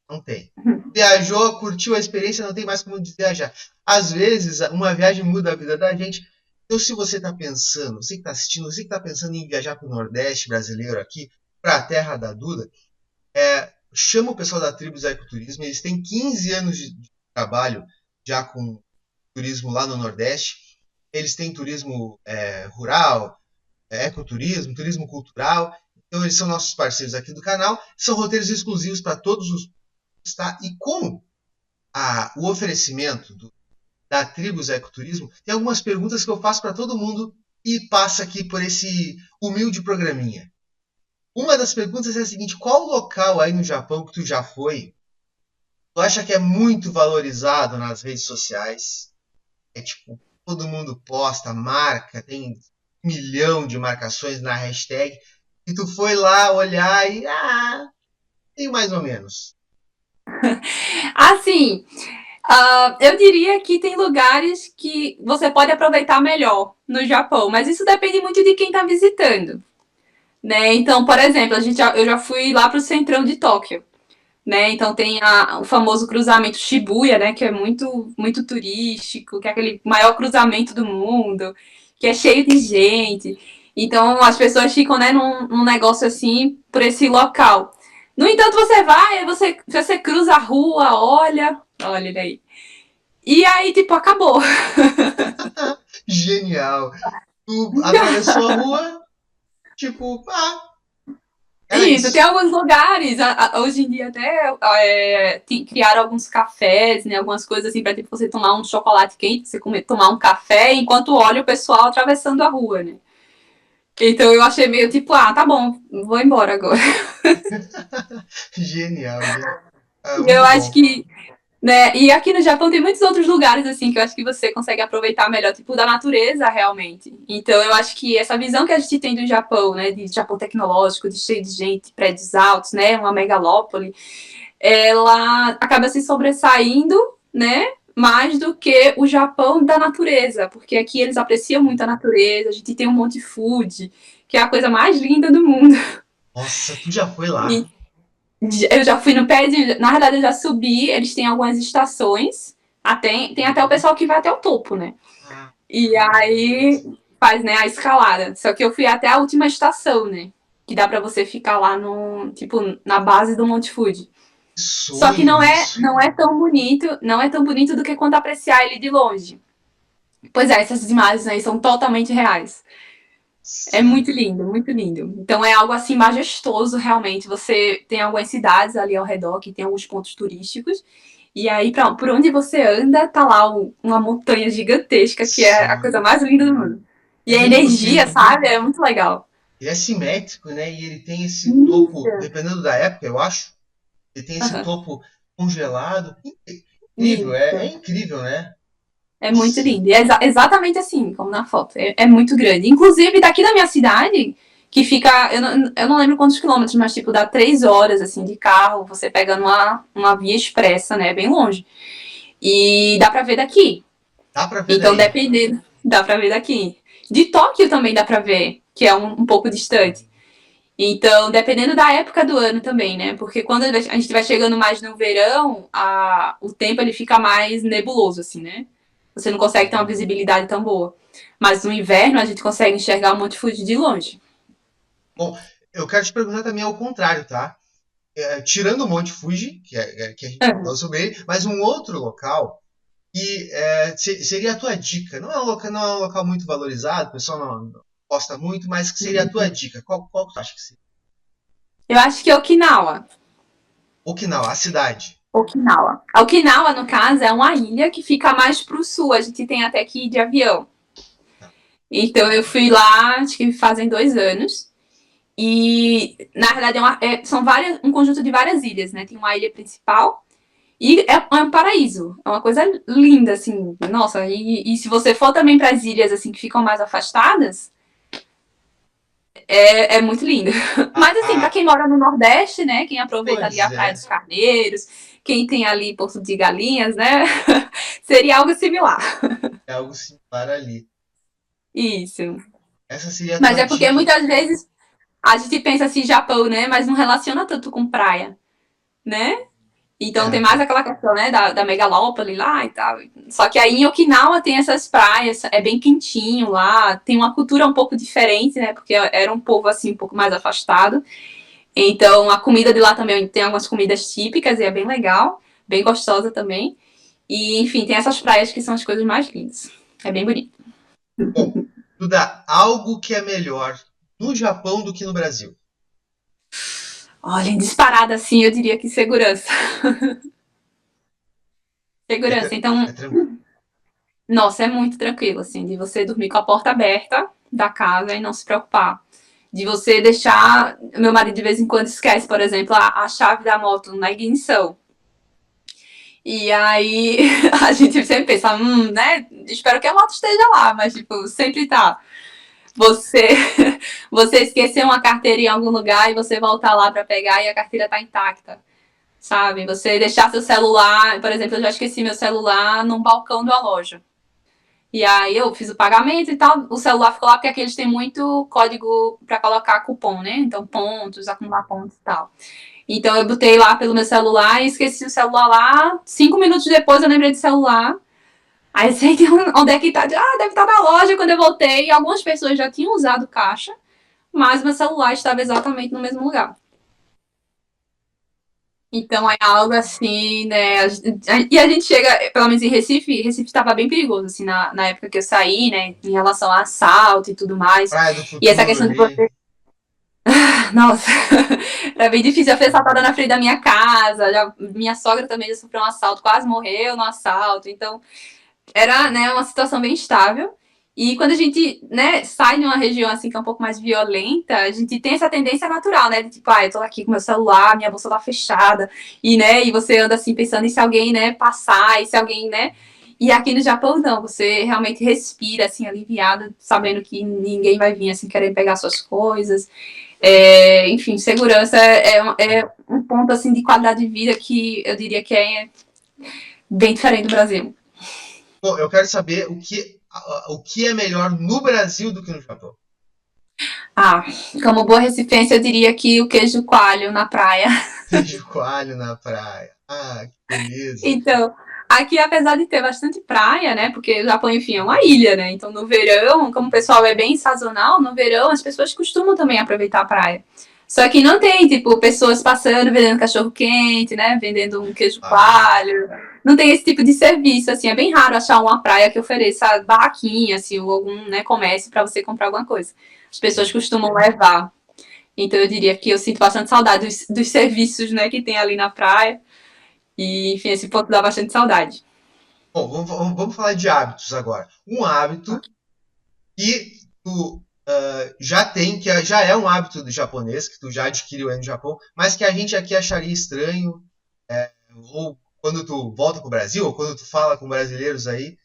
Não tem. Viajou, curtiu a experiência, não tem mais como desviajar. Às vezes, uma viagem muda a vida da gente. Então, se você está pensando, você que está assistindo, você que está pensando em viajar para o Nordeste brasileiro aqui, para a terra da Duda, chama o pessoal da Tribos Ecoturismo. Eles têm 15 anos de trabalho já com turismo lá no Nordeste. Eles têm turismo rural, ecoturismo, turismo cultural. Então eles são nossos parceiros aqui do canal. São roteiros exclusivos para todos os, tá? E com o oferecimento da Tribos Ecoturismo, tem algumas perguntas que eu faço para todo mundo e passa aqui por esse humilde programinha. Uma das perguntas é a seguinte: qual local aí no Japão que tu já foi, tu acha que é muito valorizado nas redes sociais? É tipo, todo mundo posta, marca, tem 1 milhão de marcações na hashtag, e tu foi lá olhar e, tem mais ou menos. Assim, eu diria que tem lugares que você pode aproveitar melhor no Japão, mas isso depende muito de quem está visitando, né? Então, por exemplo, eu já fui lá para o centrão de Tóquio, né? Então tem o famoso cruzamento Shibuya, né? Que é muito turístico, que é aquele maior cruzamento do mundo, que é cheio de gente. Então as pessoas ficam, né, num negócio assim por esse local. No entanto, você cruza a rua, olha ele aí. E aí, tipo, acabou. Genial! Tu atravessou a rua, tipo, era Isso, tem isso. alguns lugares, hoje em dia até criaram alguns cafés, né, algumas coisas assim, para tipo, você tomar um chocolate quente, você tomar um café, enquanto olha o pessoal atravessando a rua, né. Então eu achei meio tipo, tá bom, vou embora agora. Genial, genial. Eu Muito acho bom. que, né, e aqui no Japão tem muitos outros lugares, assim, que eu acho que você consegue aproveitar melhor, tipo, da natureza, realmente. Então eu acho que essa visão que a gente tem do Japão, né, de Japão tecnológico, de cheio de gente, prédios altos, né, uma megalópole, ela acaba se sobressaindo, né? Mais do que o Japão da natureza, porque aqui eles apreciam muito a natureza, a gente tem um Monte Fuji, que é a coisa mais linda do mundo. Nossa, tu já foi E lá? eu já fui no pé de. Na verdade, eu já subi, eles têm algumas estações, tem até o pessoal que vai até o topo, né? Ah, E aí faz, né, a escalada. Só que eu fui até a última estação, né? Que dá pra você ficar lá no, tipo, na base do Monte Fuji. que Só que sonho isso. não é tão bonito, não é tão bonito do que quando apreciar ele de longe. Pois é, essas imagens aí são totalmente reais. É muito Sim. lindo, muito lindo. Então é algo assim majestoso, realmente. Você tem algumas cidades ali ao redor que tem alguns pontos turísticos. E aí, por onde você anda, tá lá uma montanha gigantesca, que é a coisa Sim. mais linda do mundo. E É a bem energia, bonito. sabe? É muito legal. Ele é simétrico, né? E ele tem esse Isso. topo, dependendo da época, eu acho, ele tem esse Uhum. topo congelado. Incrível, é Isso. incrível, né? É muito Nossa. lindo. E é exatamente assim, como na foto. É muito grande. Inclusive, daqui da minha cidade, que fica. Eu não lembro quantos quilômetros, mas tipo, dá 3 horas assim de carro, você pega uma via expressa, né? Bem longe. E dá pra ver daqui. Dá pra ver Então, daí. dependendo, dá pra ver daqui. De Tóquio também dá pra ver, que é um pouco distante. Então, dependendo da época do ano também, né? Porque quando a gente vai chegando mais no verão, o tempo ele fica mais nebuloso, assim, né? Você não consegue ter uma visibilidade tão boa. Mas no inverno a gente consegue enxergar o Monte Fuji de longe. Bom, eu quero te perguntar também ao contrário, tá? Tirando o Monte Fuji, que a gente falou sobre ele, mas um outro local que seria a tua dica. Não é um local muito valorizado, o pessoal não gosta muito, mas que seria a tua dica. Qual tu acha que seria? Eu acho que é Okinawa. Okinawa, a cidade. Okinawa. A Okinawa, no caso, é uma ilha que fica mais pro sul. A gente tem até que ir de avião. Então eu fui lá, acho que fazem 2 anos. E, na verdade, são um conjunto de várias ilhas, né? Tem uma ilha principal e é um paraíso. É uma coisa linda, assim. Nossa, e se você for também para as ilhas, assim, que ficam mais afastadas, é muito lindo. Ah, Mas, assim, para quem mora no Nordeste, né? Quem aproveita ali a pois Praia é, dos Carneiros, quem tem ali Porto de Galinhas, né? Seria algo similar. é algo similar ali. Isso. Essa seria a Mas tua é porque dica. muitas vezes a gente pensa assim, Japão, né? Mas não relaciona tanto com praia, né? Então tem É, mais aquela questão, né, da megalópole lá e tal. Só que aí em Okinawa tem essas praias, é bem quentinho lá, tem uma cultura um pouco diferente, né, porque era um povo assim um pouco mais afastado. Então a comida de lá também tem algumas comidas típicas e é bem legal, bem gostosa também. E enfim, tem essas praias que são as coisas mais lindas. É bem bonito. bom, Duda, algo que é melhor no Japão do que no Brasil. Olha, em disparada assim, eu diria que segurança. É, Segurança. é Então, tranquilo. nossa, é muito tranquilo, assim, de você dormir com a porta aberta da casa e não se preocupar. De você deixar. Meu marido de vez em quando esquece, por exemplo, a chave da moto na ignição. E aí a gente sempre pensa, né? Espero que a moto esteja lá, mas tipo, sempre tá. Você, você esqueceu uma carteira em algum lugar e você voltar lá para pegar e a carteira tá intacta, sabe? Você deixar seu celular, por exemplo, eu já esqueci meu celular num balcão da loja. E aí eu fiz o pagamento e tal, o celular ficou lá porque aqui eles têm muito código para colocar cupom, né? Então pontos, acumular pontos e tal. Então eu botei lá pelo meu celular e esqueci o celular lá. 5 minutos depois eu lembrei do celular. Aí sei que onde é que tá? Deve estar na loja quando eu voltei. E algumas pessoas já tinham usado caixa, mas meu celular estava exatamente no mesmo lugar. Então é algo assim, né? E a gente chega, pelo menos em Recife, Recife estava bem perigoso, assim, na época que eu saí, né? Em relação a assalto e tudo mais. Praia do E essa Futuro questão de ali. você. Nossa, era bem difícil. Eu fui assaltada na frente da minha casa. Minha sogra também já sofreu um assalto, quase morreu no assalto. Então, era, né, uma situação bem estável. E quando a gente, né, sai de uma região assim que é um pouco mais violenta, a gente tem essa tendência natural, né, de tipo, eu tô aqui com meu celular, minha bolsa tá fechada, e né, e você anda assim pensando em se alguém, né, passar, e se alguém, né, e aqui no Japão não, você realmente respira assim aliviado, sabendo que ninguém vai vir assim querendo pegar suas coisas. Enfim, segurança é um ponto assim de qualidade de vida que eu diria que é bem diferente do Brasil. Bom, eu quero saber o que é melhor no Brasil do que no Japão. Ah, como boa recifense, eu diria que o queijo coalho na praia. Queijo coalho na praia. Ah, que beleza. Então, aqui, apesar de ter bastante praia, né? Porque o Japão, enfim, é uma ilha, né? Então, no verão, como o pessoal é bem sazonal, no verão as pessoas costumam também aproveitar a praia. Só que não tem, tipo, pessoas passando, vendendo cachorro quente, né? Vendendo um queijo Ah, coalho. Não tem esse tipo de serviço, assim. É bem raro achar uma praia que ofereça barraquinha, assim, ou algum, né, comércio para você comprar alguma coisa. As pessoas costumam levar. Então eu diria que eu sinto bastante saudade dos serviços, né, que tem ali na praia. E, enfim, esse ponto dá bastante saudade. bom, vamos falar de hábitos agora. Um hábito que tu já tem, já é um hábito do japonês, que tu já adquiriu aí no Japão, mas que a gente aqui acharia estranho, ou quando tu volta pro Brasil, ou quando tu fala com brasileiros aí,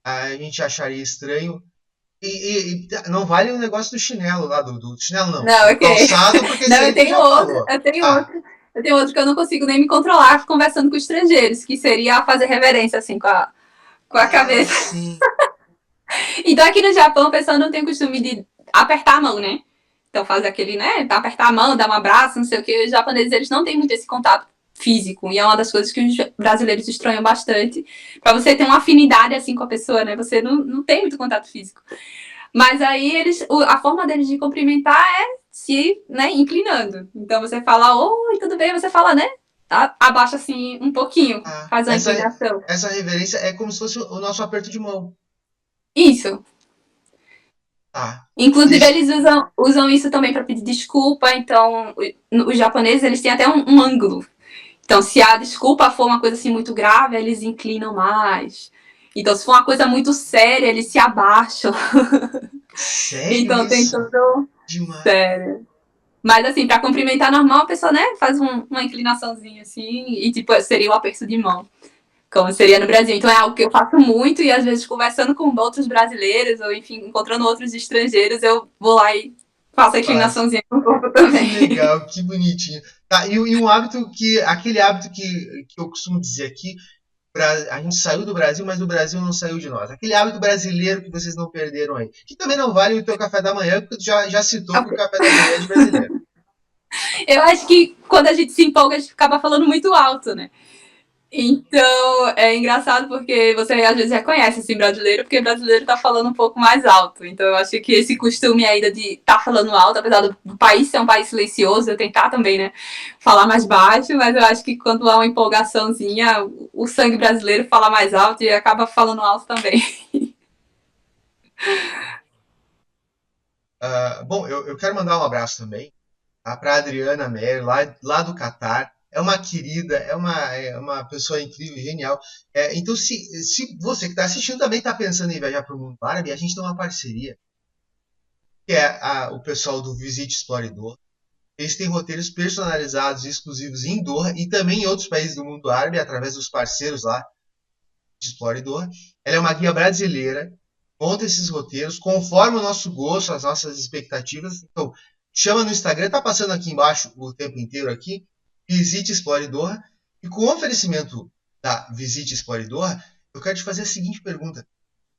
a gente acharia estranho. E não vale o negócio do chinelo lá, do chinelo não, Não, do ok. calçado, porque esse Não, aí tu já falou. Ah, eu tenho outro que eu não consigo nem me controlar conversando com estrangeiros, que seria fazer reverência, assim, com a ah, cabeça. sim. Então, aqui no Japão, o pessoal não tem o costume de apertar a mão, né? Então, faz aquele, né? Apertar a mão, dar um abraço, não sei o quê. Os japoneses, eles não têm muito esse contato físico. E é uma das coisas que os brasileiros estranham bastante. Pra você ter uma afinidade, assim, com a pessoa, né? Você não tem muito contato físico. Mas aí, a forma deles de cumprimentar é se, né, inclinando. Então, você fala, oi, tudo bem? Você fala, né? Abaixa, assim, um pouquinho. Ah, Faz uma inclinação. essa reverência é como se fosse o nosso aperto de mão. Isso. Ah, Inclusive, existe. eles usam isso também para pedir desculpa. Então, os japoneses, eles têm até um ângulo. Então, se a desculpa for uma coisa assim muito grave, eles inclinam mais. Então, se for uma coisa muito séria, eles se abaixam. Sério Então, tem isso? todo Demais. sério. Mas, assim, para cumprimentar normal, a pessoa, né, faz uma inclinaçãozinha assim, e, tipo, seria o aperto de mão, como seria no Brasil. Então, é algo que eu faço muito, e às vezes, conversando com outros brasileiros, ou, enfim, encontrando outros estrangeiros, eu vou lá e faço a Faz. inclinaçãozinha no corpo Que também. legal, que bonitinho. Tá, e um hábito aquele hábito que eu costumo dizer aqui, a gente saiu do Brasil, mas o Brasil não saiu de nós. Aquele hábito brasileiro que vocês não perderam aí. Que também não vale o teu café da manhã, porque tu já citou que o café da manhã é de brasileiro. Eu acho que quando a gente se empolga, a gente acaba falando muito alto, né? Então, é engraçado porque você às vezes reconhece assim brasileiro, porque brasileiro tá falando um pouco mais alto. Então, eu acho que esse costume ainda de estar falando alto, apesar do país ser um país silencioso, eu tentar também, né, falar mais baixo, mas eu acho que quando há uma empolgaçãozinha, o sangue brasileiro fala mais alto e acaba falando alto também. Bom, eu quero mandar um abraço também, tá, para Adriana Mer, lá do Catar. É uma querida, é uma pessoa incrível, genial. Então, se você que está assistindo também está pensando em viajar para o mundo árabe, a gente tem uma parceria, que é o pessoal do Visite Explore Doha. Eles têm roteiros personalizados e exclusivos em Doha e também em outros países do mundo árabe, através dos parceiros lá de Explore Doha. Ela é uma guia brasileira, monta esses roteiros conforme o nosso gosto, as nossas expectativas. Então, chama no Instagram, tá passando aqui embaixo o tempo inteiro aqui, Visite Explore Doha. E com o oferecimento da Visite Explore Doha, eu quero te fazer a seguinte pergunta.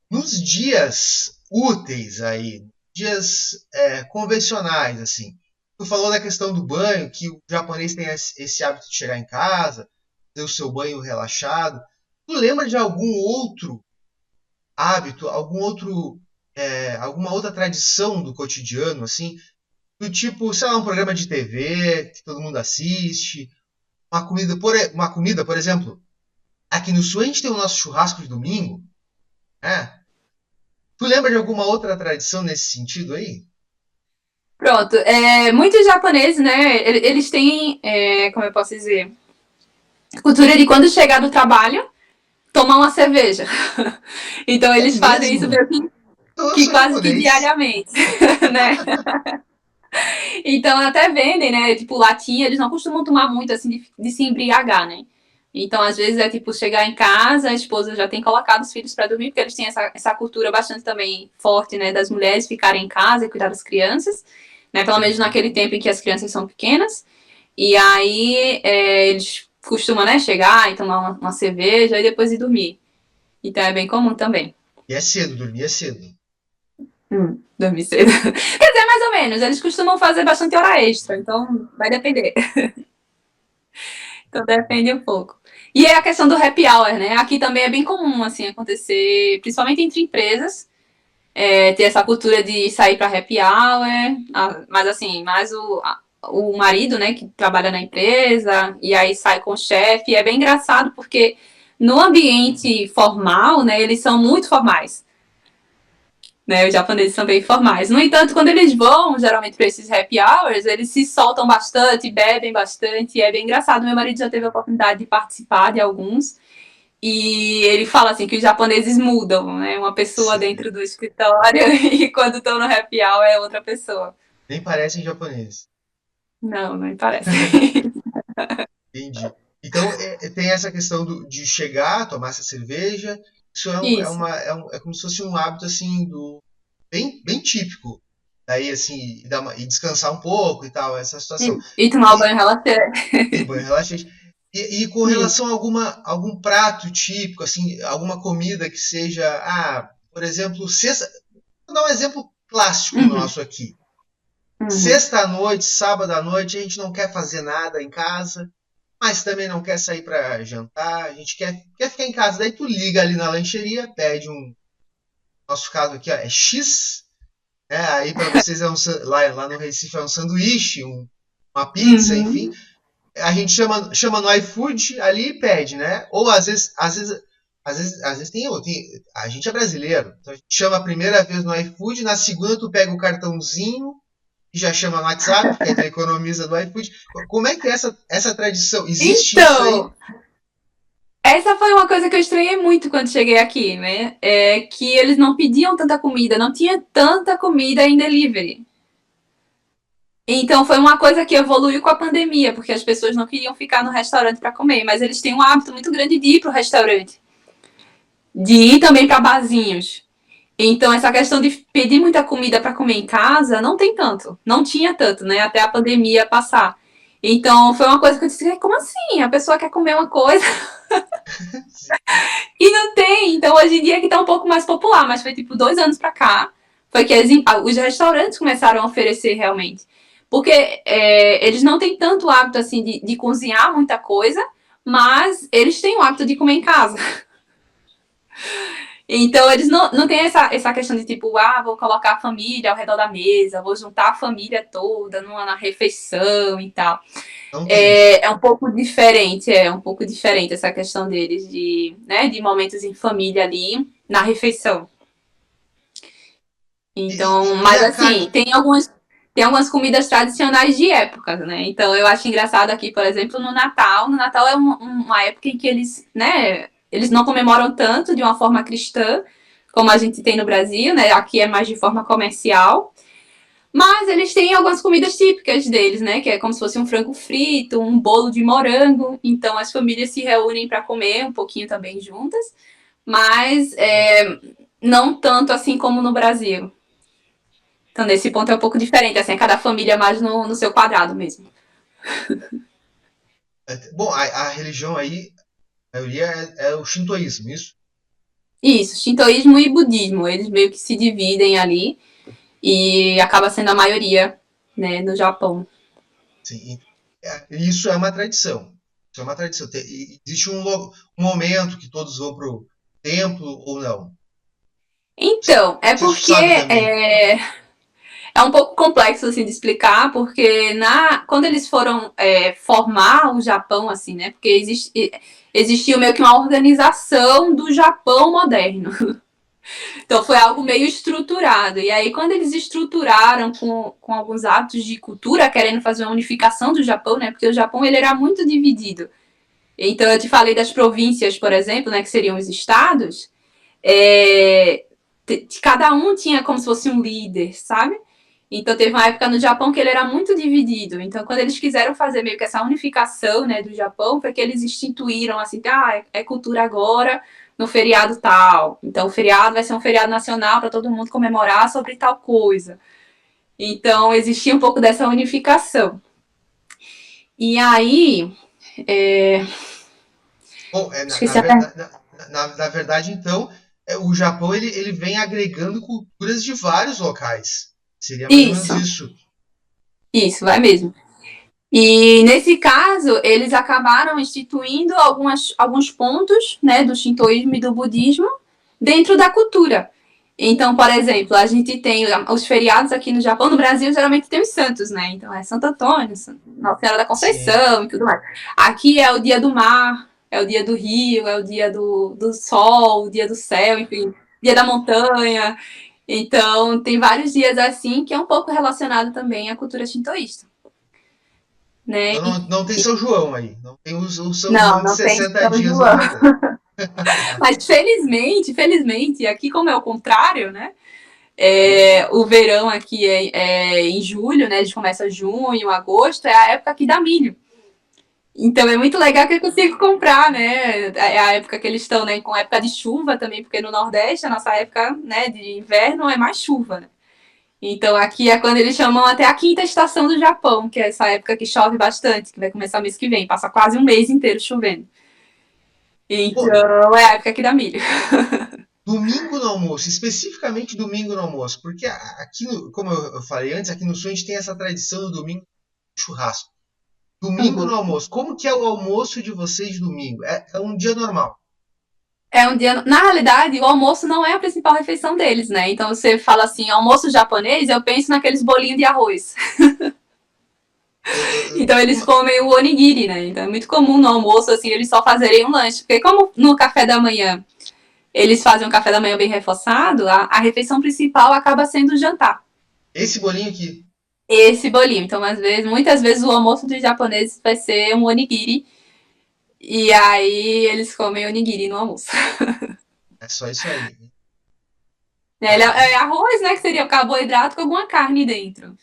Nos dias úteis aí, dias convencionais, assim, tu falou da questão do banho, que o japonês tem esse hábito de chegar em casa, ter o seu banho relaxado. Tu lembra de algum outro hábito, alguma outra tradição do cotidiano, assim, do tipo, sei lá, um programa de TV que todo mundo assiste, uma comida, por exemplo, aqui no Sul a gente tem o nosso churrasco de domingo, né? Tu lembra de alguma outra tradição nesse sentido aí? Pronto, muitos japoneses, né, eles têm, como eu posso dizer, cultura de quando chegar do trabalho, tomar uma cerveja. Então É eles fazem isso mesmo? meio Eu que sou quase que japonês. diariamente, né? Então até vendem, né? Tipo, latinha, eles não costumam tomar muito assim de se embriagar, né? Então, às vezes, é tipo chegar em casa, a esposa já tem colocado os filhos para dormir, porque eles têm essa cultura bastante também forte, né? Das mulheres ficarem em casa e cuidar das crianças, né? Pelo menos naquele tempo em que as crianças são pequenas. E aí, eles costumam, né? Chegar e tomar uma cerveja e depois ir dormir. Então, é bem comum também. E é cedo, dormir é cedo. Dormir cedo. Quer dizer, mais ou menos. Eles costumam fazer bastante hora extra, então vai depender. Então depende um pouco. E é a questão do happy hour, né? Aqui também é bem comum, assim, acontecer, principalmente entre empresas, ter essa cultura de sair para happy hour, mas assim, mais o marido, né, que trabalha na empresa, e aí sai com o chefe. E é bem engraçado porque no ambiente formal, né, eles são muito formais. Né, os japoneses são bem formais. No entanto, quando eles vão, geralmente, para esses happy hours, eles se soltam bastante, bebem bastante, e é bem engraçado. Meu marido já teve a oportunidade de participar de alguns, e ele fala assim que os japoneses mudam, né? Uma pessoa Sim. dentro do escritório e quando estão no happy hour é outra pessoa. Nem parecem japoneses. Não, não me parece. Entendi. Então, tem essa questão de chegar, tomar essa cerveja. Isso Isso. é como se fosse um hábito, assim, bem típico. Daí, assim, e descansar um pouco e tal, essa situação. E tomar o E, banho relaxante. e banho relaxante. E com Isso. relação a algum prato típico, assim, alguma comida que seja, por exemplo, sexta. Vou dar um exemplo clássico Uhum, nosso aqui. uhum. Sexta à noite, sábado à noite, a gente não quer fazer nada em casa, mas também não quer sair para jantar, a gente quer ficar em casa. Daí tu liga ali na lancheria, pede nosso caso aqui ó, é X, né? Aí para vocês lá no Recife é um sanduíche, uma pizza, enfim. Uhum. A gente chama no iFood ali e pede, né? Ou às vezes a gente é brasileiro, então a gente chama a primeira vez no iFood, na segunda tu pega o cartãozinho e já chama no WhatsApp, porque aí tu economiza do iFood. Como é que é essa tradição? Existe isso aí? Então, essa foi uma coisa que eu estranhei muito quando cheguei aqui, né? É que eles não pediam tanta comida, não tinha tanta comida em delivery. Então foi uma coisa que evoluiu com a pandemia, porque as pessoas não queriam ficar no restaurante para comer, mas eles têm um hábito muito grande de ir para o restaurante, de ir também para barzinhos. Então essa questão de pedir muita comida para comer em casa não tem tanto, não tinha tanto, né? Até a pandemia passar. Então foi uma coisa que eu disse, como assim? A pessoa quer comer uma coisa e não tem. Então, hoje em dia que tá um pouco mais popular, mas foi tipo 2 anos pra cá. Foi que os restaurantes começaram a oferecer realmente. Porque eles não têm tanto hábito assim de cozinhar muita coisa, mas eles têm o hábito de comer em casa. Então, eles não têm essa questão de tipo, vou colocar a família ao redor da mesa, vou juntar a família toda na refeição e tal. Não tem isso. É um pouco diferente, um pouco diferente essa questão deles de momentos em família ali na refeição. Então, E mas a carne. assim, tem algumas comidas tradicionais de épocas, né? Então eu acho engraçado aqui, por exemplo, no Natal. No Natal é uma época em que eles, né, eles não comemoram tanto de uma forma cristã, como a gente tem no Brasil, né? Aqui é mais de forma comercial. Mas eles têm algumas comidas típicas deles, né? Que é como se fosse um frango frito, um bolo de morango. Então as famílias se reúnem para comer um pouquinho também juntas. Mas não tanto assim como no Brasil. Então, nesse ponto é um pouco diferente, assim, é cada família mais no seu quadrado mesmo. Bom, a religião aí, a maioria é o shintoísmo, isso? Isso, shintoísmo e budismo, eles meio que se dividem ali e acaba sendo a maioria, né, no Japão. Sim. Isso é uma tradição. Isso é uma tradição. Existe um momento que todos vão para o templo ou não? Então, é Você porque sabe também. é um pouco complexo assim de explicar, porque quando eles foram formar o Japão, assim, né? Porque existiu meio que uma organização do Japão moderno. Então foi algo meio estruturado. E aí, quando eles estruturaram com alguns atos de cultura, querendo fazer uma unificação do Japão, né? Porque o Japão ele era muito dividido. Então, eu te falei das províncias, por exemplo, né? Que seriam os estados. É, cada um tinha como se fosse um líder, sabe? Então teve uma época no Japão que ele era muito dividido. Então quando eles quiseram fazer meio que essa unificação, né, do Japão, foi que eles instituíram assim, é cultura agora no feriado tal. Então o feriado vai ser um feriado nacional para todo mundo comemorar sobre tal coisa. Então existia um pouco dessa unificação. E aí, é... Bom, esqueci a pergunta. na verdade, então, o Japão ele vem agregando culturas de vários locais. Seria mais ou menos Isso, isso. isso, vai mesmo. E nesse caso, eles acabaram instituindo alguns pontos, né, do shintoísmo e do budismo dentro da cultura. Então, por exemplo, a gente tem os feriados aqui no Japão, no Brasil geralmente tem os santos, né? Então é Santo Antônio, Nossa Senhora da Sim. Conceição e tudo mais. Aqui é o dia do mar, é o dia do rio, é o dia do sol, o dia do céu, enfim, dia da montanha. Então, tem vários dias assim que é um pouco relacionado também à cultura shintoísta, né? Então não tem São João aí. Não tem o São Não, João de não tem 60 São dias no João. Nordeste. Mas felizmente, aqui como é o contrário, né? O verão aqui é em julho, né? A gente começa junho, agosto, é a época aqui da milho. Então é muito legal que eu consigo comprar, né? É a época que eles estão, né? Com época de chuva também, porque no Nordeste a nossa época, né, de inverno é mais chuva, né? Então aqui é quando eles chamam até a quinta estação do Japão, que é essa época que chove bastante, que vai começar mês que vem, passa quase um mês inteiro chovendo. Pô, Então é a época que dá milho. domingo no almoço, especificamente domingo no almoço, porque aqui, como eu falei antes, aqui no Sul a gente tem essa tradição do domingo de churrasco. Domingo no Uhum. almoço, como que é o almoço de vocês domingo? É um dia normal. É um dia. Na realidade, o almoço não é a principal refeição deles, né? Então você fala assim, almoço japonês, eu penso naqueles bolinhos de arroz. Então eles comem o onigiri, né? Então é muito comum no almoço, assim, eles só fazerem um lanche. Porque como no café da manhã eles fazem um café da manhã bem reforçado, a refeição principal acaba sendo o jantar. Esse bolinho aqui Esse bolinho. Então, muitas vezes o almoço dos japoneses vai ser um onigiri. E aí eles comem onigiri no almoço. é só isso aí. Ele Ah, é arroz, né? Que seria o carboidrato com alguma carne dentro.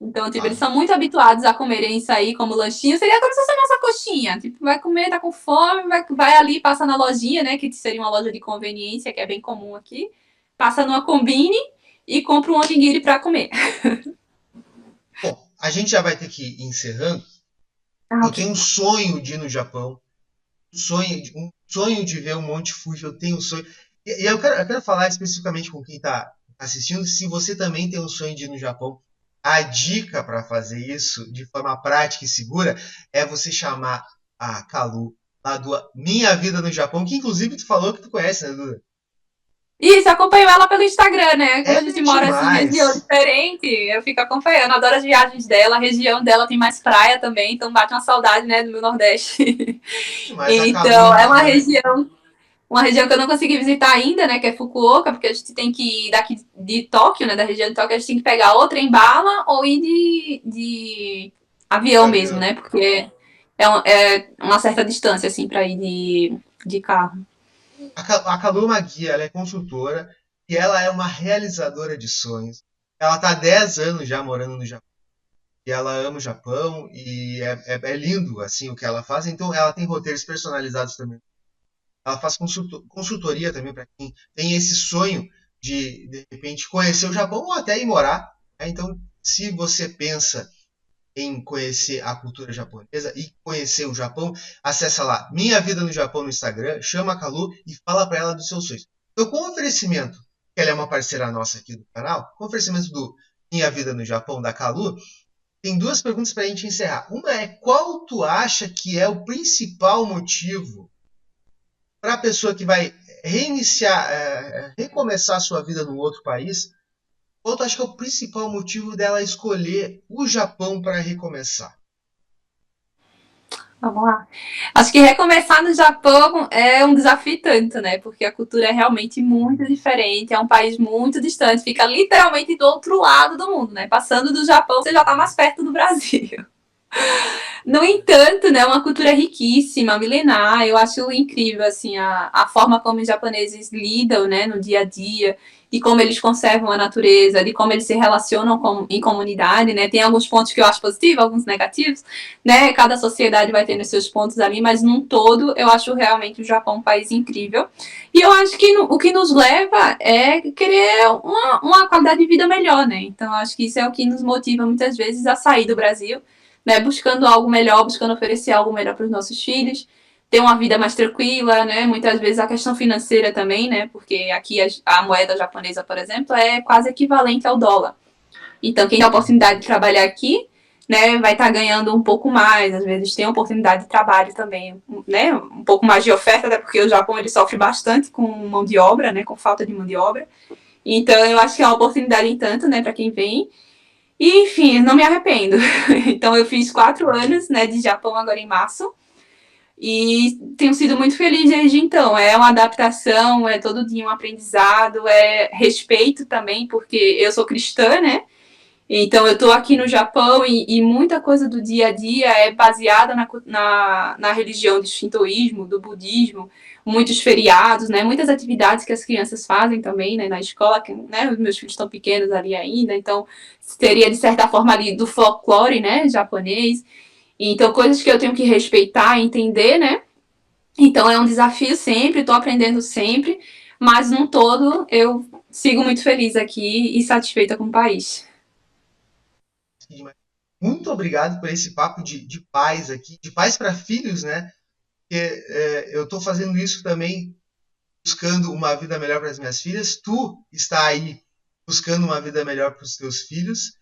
Então, tipo, eles claro. são muito habituados a comerem isso aí como lanchinho. Seria como se fosse a nossa coxinha. Tipo, vai comer, tá com fome, vai ali, passa na lojinha, né? Que seria uma loja de conveniência, que é bem comum aqui. Passa numa Combine e compra um onigiri pra comer. Bom, a gente já vai ter que ir encerrando. Ah, Eu ok. tenho um sonho de ir no Japão, um sonho de ver o Monte Fuji. Eu tenho um sonho. E eu quero falar especificamente com quem está assistindo. Se você também tem um sonho de ir no Japão, a dica para fazer isso de forma prática e segura é você chamar a Kalu lá do Minha Vida no Japão, que inclusive tu falou que tu conhece, né, Duda? Isso, eu acompanho ela pelo Instagram, né? Como a gente É mora assim, em região demais. diferente, eu fico acompanhando. Adoro as viagens dela, a região dela tem mais praia também, então bate uma saudade, né, do meu Nordeste. Demais. A Kalu, Então, é uma região uma região que eu não consegui visitar ainda, né, que é Fukuoka, porque a gente tem que ir daqui de Tóquio, né, da região de Tóquio, a gente tem que pegar outra em bala ou ir de avião mesmo, Avião. né, porque é uma certa distância, assim, para ir de carro. A Kalu é uma guia, ela é consultora e ela é uma realizadora de sonhos. Ela está há 10 anos já morando no Japão. E ela ama o Japão e é lindo assim o que ela faz. Então ela tem roteiros personalizados também. Ela faz consultoria também para quem tem esse sonho de repente conhecer o Japão ou até ir morar. Então, se você pensa em conhecer a cultura japonesa e conhecer o Japão, acessa lá Minha Vida no Japão no Instagram, chama a Kalu e fala para ela dos seus sonhos. Então, com oferecimento, que ela é uma parceira nossa aqui do canal, com oferecimento do Minha Vida no Japão da Kalu, tem duas perguntas para a gente encerrar. Uma é qual tu acha que é o principal motivo para a pessoa que vai reiniciar, recomeçar a sua vida num outro país? Qual tu acha que é o principal motivo dela escolher o Japão para recomeçar? Vamos lá. Acho que recomeçar no Japão é um desafio tanto, né? Porque a cultura é realmente muito diferente, é um país muito distante, fica literalmente do outro lado do mundo, né? Passando do Japão, você já está mais perto do Brasil. No entanto, né, uma cultura riquíssima, milenar, eu acho incrível, assim, a forma como os japoneses lidam, né, no dia a dia, de como eles conservam a natureza, de como eles se relacionam em comunidade, né, tem alguns pontos que eu acho positivos, alguns negativos, né, cada sociedade vai tendo seus pontos ali, mas num todo, eu acho realmente o Japão um país incrível, e eu acho que o que nos leva é querer uma qualidade de vida melhor, né, então eu acho que isso é o que nos motiva muitas vezes a sair do Brasil, né, buscando algo melhor, buscando oferecer algo melhor para os nossos filhos, ter uma vida mais tranquila, né, muitas vezes a questão financeira também, né, porque aqui a moeda japonesa, por exemplo, é quase equivalente ao dólar. Então, quem tem a oportunidade de trabalhar aqui, né, vai estar ganhando um pouco mais, às vezes tem oportunidade de trabalho também, né, um pouco mais de oferta, até porque o Japão ele sofre bastante com mão de obra, né, com falta de mão de obra. Então, eu acho que é uma oportunidade em tanto, né, para quem vem. E, enfim, não me arrependo. Então, eu fiz 4 anos, né, de Japão agora em março. E tenho sido muito feliz desde então. É uma adaptação, é todo dia um aprendizado, é respeito também, porque eu sou cristã, né? Então, eu estou aqui no Japão e muita coisa do dia a dia é baseada na religião do shintoísmo, do budismo, muitos feriados, né? Muitas atividades que as crianças fazem também, né? Na escola, que, né? Os meus filhos estão pequenos ali ainda, então seria, de certa forma, ali do folclore, né? Japonês. Então, coisas que eu tenho que respeitar, entender, né? Então, é um desafio sempre, estou aprendendo sempre, mas, num todo, eu sigo muito feliz aqui e satisfeita com o país. Muito obrigado por esse papo de pais aqui, de pais para filhos, né? Porque eu estou fazendo isso também buscando uma vida melhor para as minhas filhas. Tu está aí buscando uma vida melhor para os teus filhos.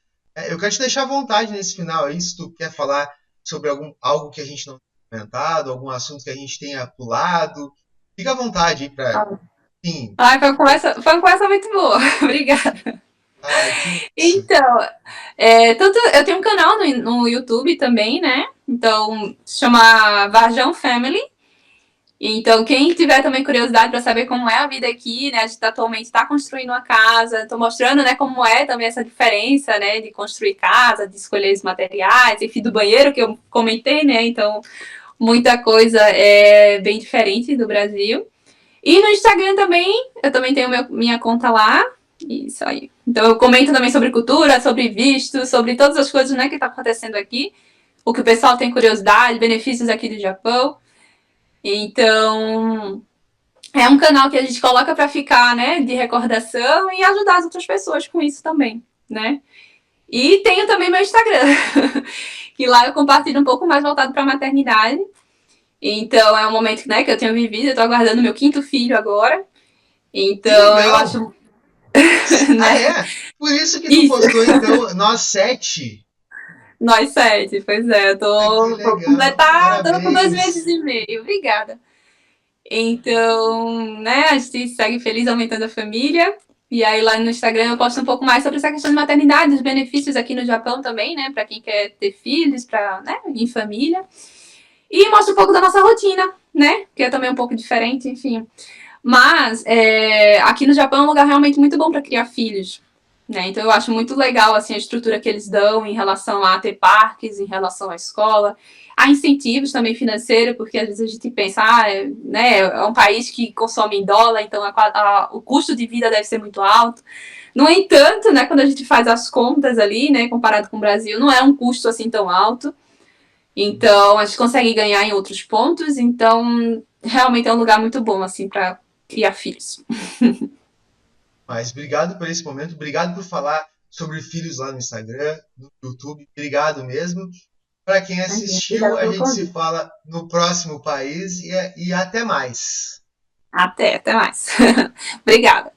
Eu quero te deixar à vontade nesse final aí, se tu quer falar sobre algo que a gente não tenha comentado, algum assunto que a gente tenha pulado. Fica à vontade aí para. Enfim. Ai, foi uma conversa muito boa. Obrigada. Ai, que isso. Então, tanto, eu tenho um canal no YouTube também, né? Então, se chama Varjão Family. Então, quem tiver também curiosidade para saber como é a vida aqui, né? A gente atualmente está construindo uma casa, estou mostrando, né, como é também essa diferença, né, de construir casa, de escolher os materiais, enfim, do banheiro que eu comentei, né? Então, muita coisa é bem diferente do Brasil. E no Instagram também, eu também tenho minha conta lá. Isso aí. Então eu comento também sobre cultura, sobre visto, sobre todas as coisas, né, que tá acontecendo aqui. O que o pessoal tem curiosidade, benefícios aqui do Japão. Então, é um canal que a gente coloca para ficar, né, de recordação e ajudar as outras pessoas com isso também, né? E tenho também meu Instagram, que lá eu compartilho um pouco mais voltado para a maternidade. Então, é um momento, né, que eu tenho vivido, eu tô aguardando meu quinto filho agora. Que Então, eu legal! acho, Ah, né? é? Por isso que tu Isso, postou, então, nós sete. nós sete, pois é, eu Ah, que vou legal! completar, tô com 2 meses Parabéns! e meio, obrigada. Então, né, a gente segue feliz aumentando a família. E aí lá no Instagram eu posto um pouco mais sobre essa questão de maternidade, os benefícios aqui no Japão também, né, para quem quer ter filhos, para, né, em família. E mostro um pouco da nossa rotina, né? Que é também um pouco diferente, enfim. Mas aqui no Japão é um lugar realmente muito bom para criar filhos. Né? Então eu acho muito legal assim, a estrutura que eles dão em relação a ter parques, em relação à escola. Há incentivos também financeiros, porque às vezes a gente pensa, né, é um país que consome em dólar, então o custo de vida deve ser muito alto. No entanto, né, quando a gente faz as contas ali, né, comparado com o Brasil, não é um custo assim tão alto. Então, a gente consegue ganhar em outros pontos. Então, realmente é um lugar muito bom assim para criar filhos. Mas obrigado por esse momento, obrigado por falar sobre filhos lá no Instagram, no YouTube, obrigado mesmo. Para quem Imagina, assistiu, obrigada a pelo gente se convite. fala no próximo país e até mais. Até mais. Obrigada.